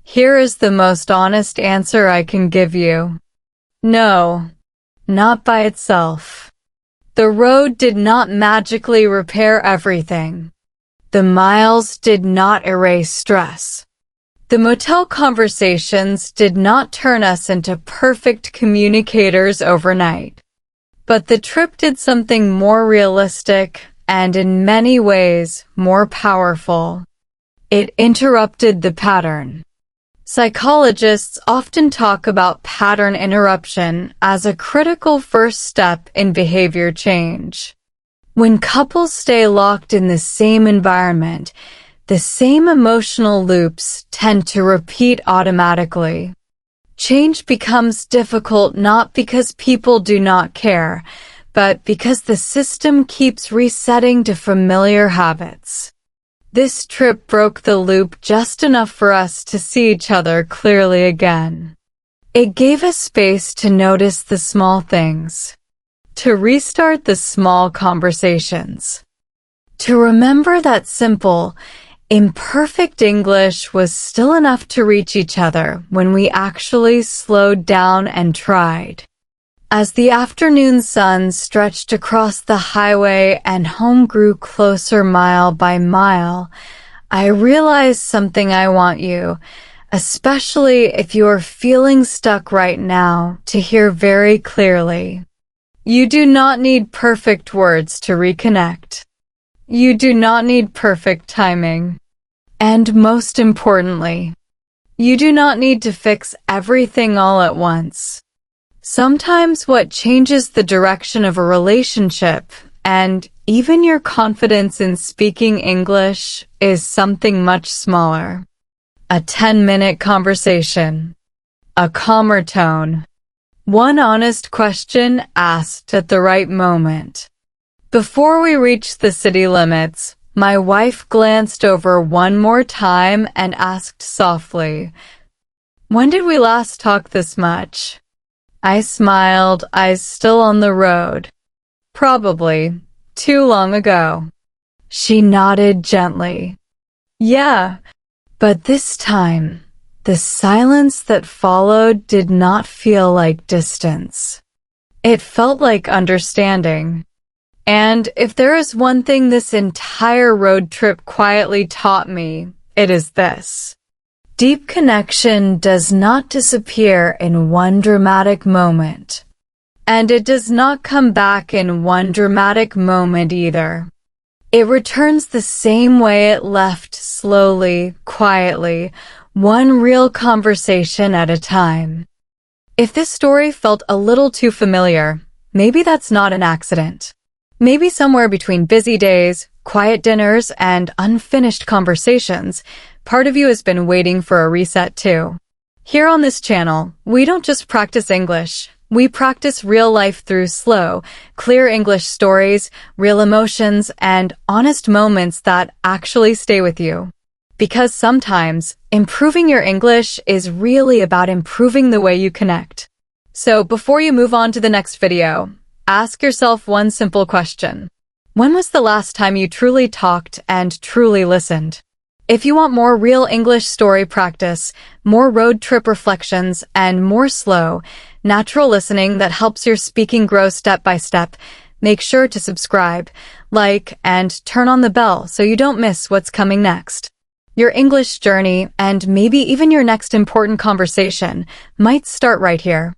Here is the most honest answer I can give you. No, not by itself. The road did not magically repair everything. The miles did not erase stress. The motel conversations did not turn us into perfect communicators overnight. But the trip did something more realistic and in many ways more powerful. It interrupted the pattern. Psychologists often talk about pattern interruption as a critical first step in behavior change. When couples stay locked in the same environment, the same emotional loops tend to repeat automatically. Change becomes difficult not because people do not care, but because the system keeps resetting to familiar habits. This trip broke the loop just enough for us to see each other clearly again. It gave us space to notice the small things, to restart the small conversations, to remember that simple, imperfect English was still enough to reach each other when we actually slowed down and tried. As the afternoon sun stretched across the highway and home grew closer mile by mile, I realized something I want you, especially if you are feeling stuck right now, to hear very clearly. You do not need perfect words to reconnect. You do not need perfect timing. And most importantly, you do not need to fix everything all at once. Sometimes what changes the direction of a relationship, and even your confidence in speaking English, is something much smaller. A 10-minute conversation. A calmer tone. One honest question asked at the right moment. Before we reached the city limits, my wife glanced over one more time and asked softly, "When did we last talk this much?" I smiled, eyes still on the road. "Probably too long ago." She nodded gently. "Yeah, but this time, the silence that followed did not feel like distance. It felt like understanding. And if there is one thing this entire road trip quietly taught me, it is this. Deep connection does not disappear in one dramatic moment. And it does not come back in one dramatic moment either. It returns the same way it left, slowly, quietly, one real conversation at a time. If this story felt a little too familiar, maybe that's not an accident. Maybe somewhere between busy days, quiet dinners, and unfinished conversations, part of you has been waiting for a reset too. Here on this channel, we don't just practice English. We practice real life through slow, clear English stories, real emotions, and honest moments that actually stay with you. Because sometimes, improving your English is really about improving the way you connect. So before you move on to the next video, ask yourself one simple question. When was the last time you truly talked and truly listened? If you want more real English story practice, more road trip reflections, and more slow, natural listening that helps your speaking grow step by step, make sure to subscribe, like, and turn on the bell so you don't miss what's coming next. Your English journey, and maybe even your next important conversation, might start right here.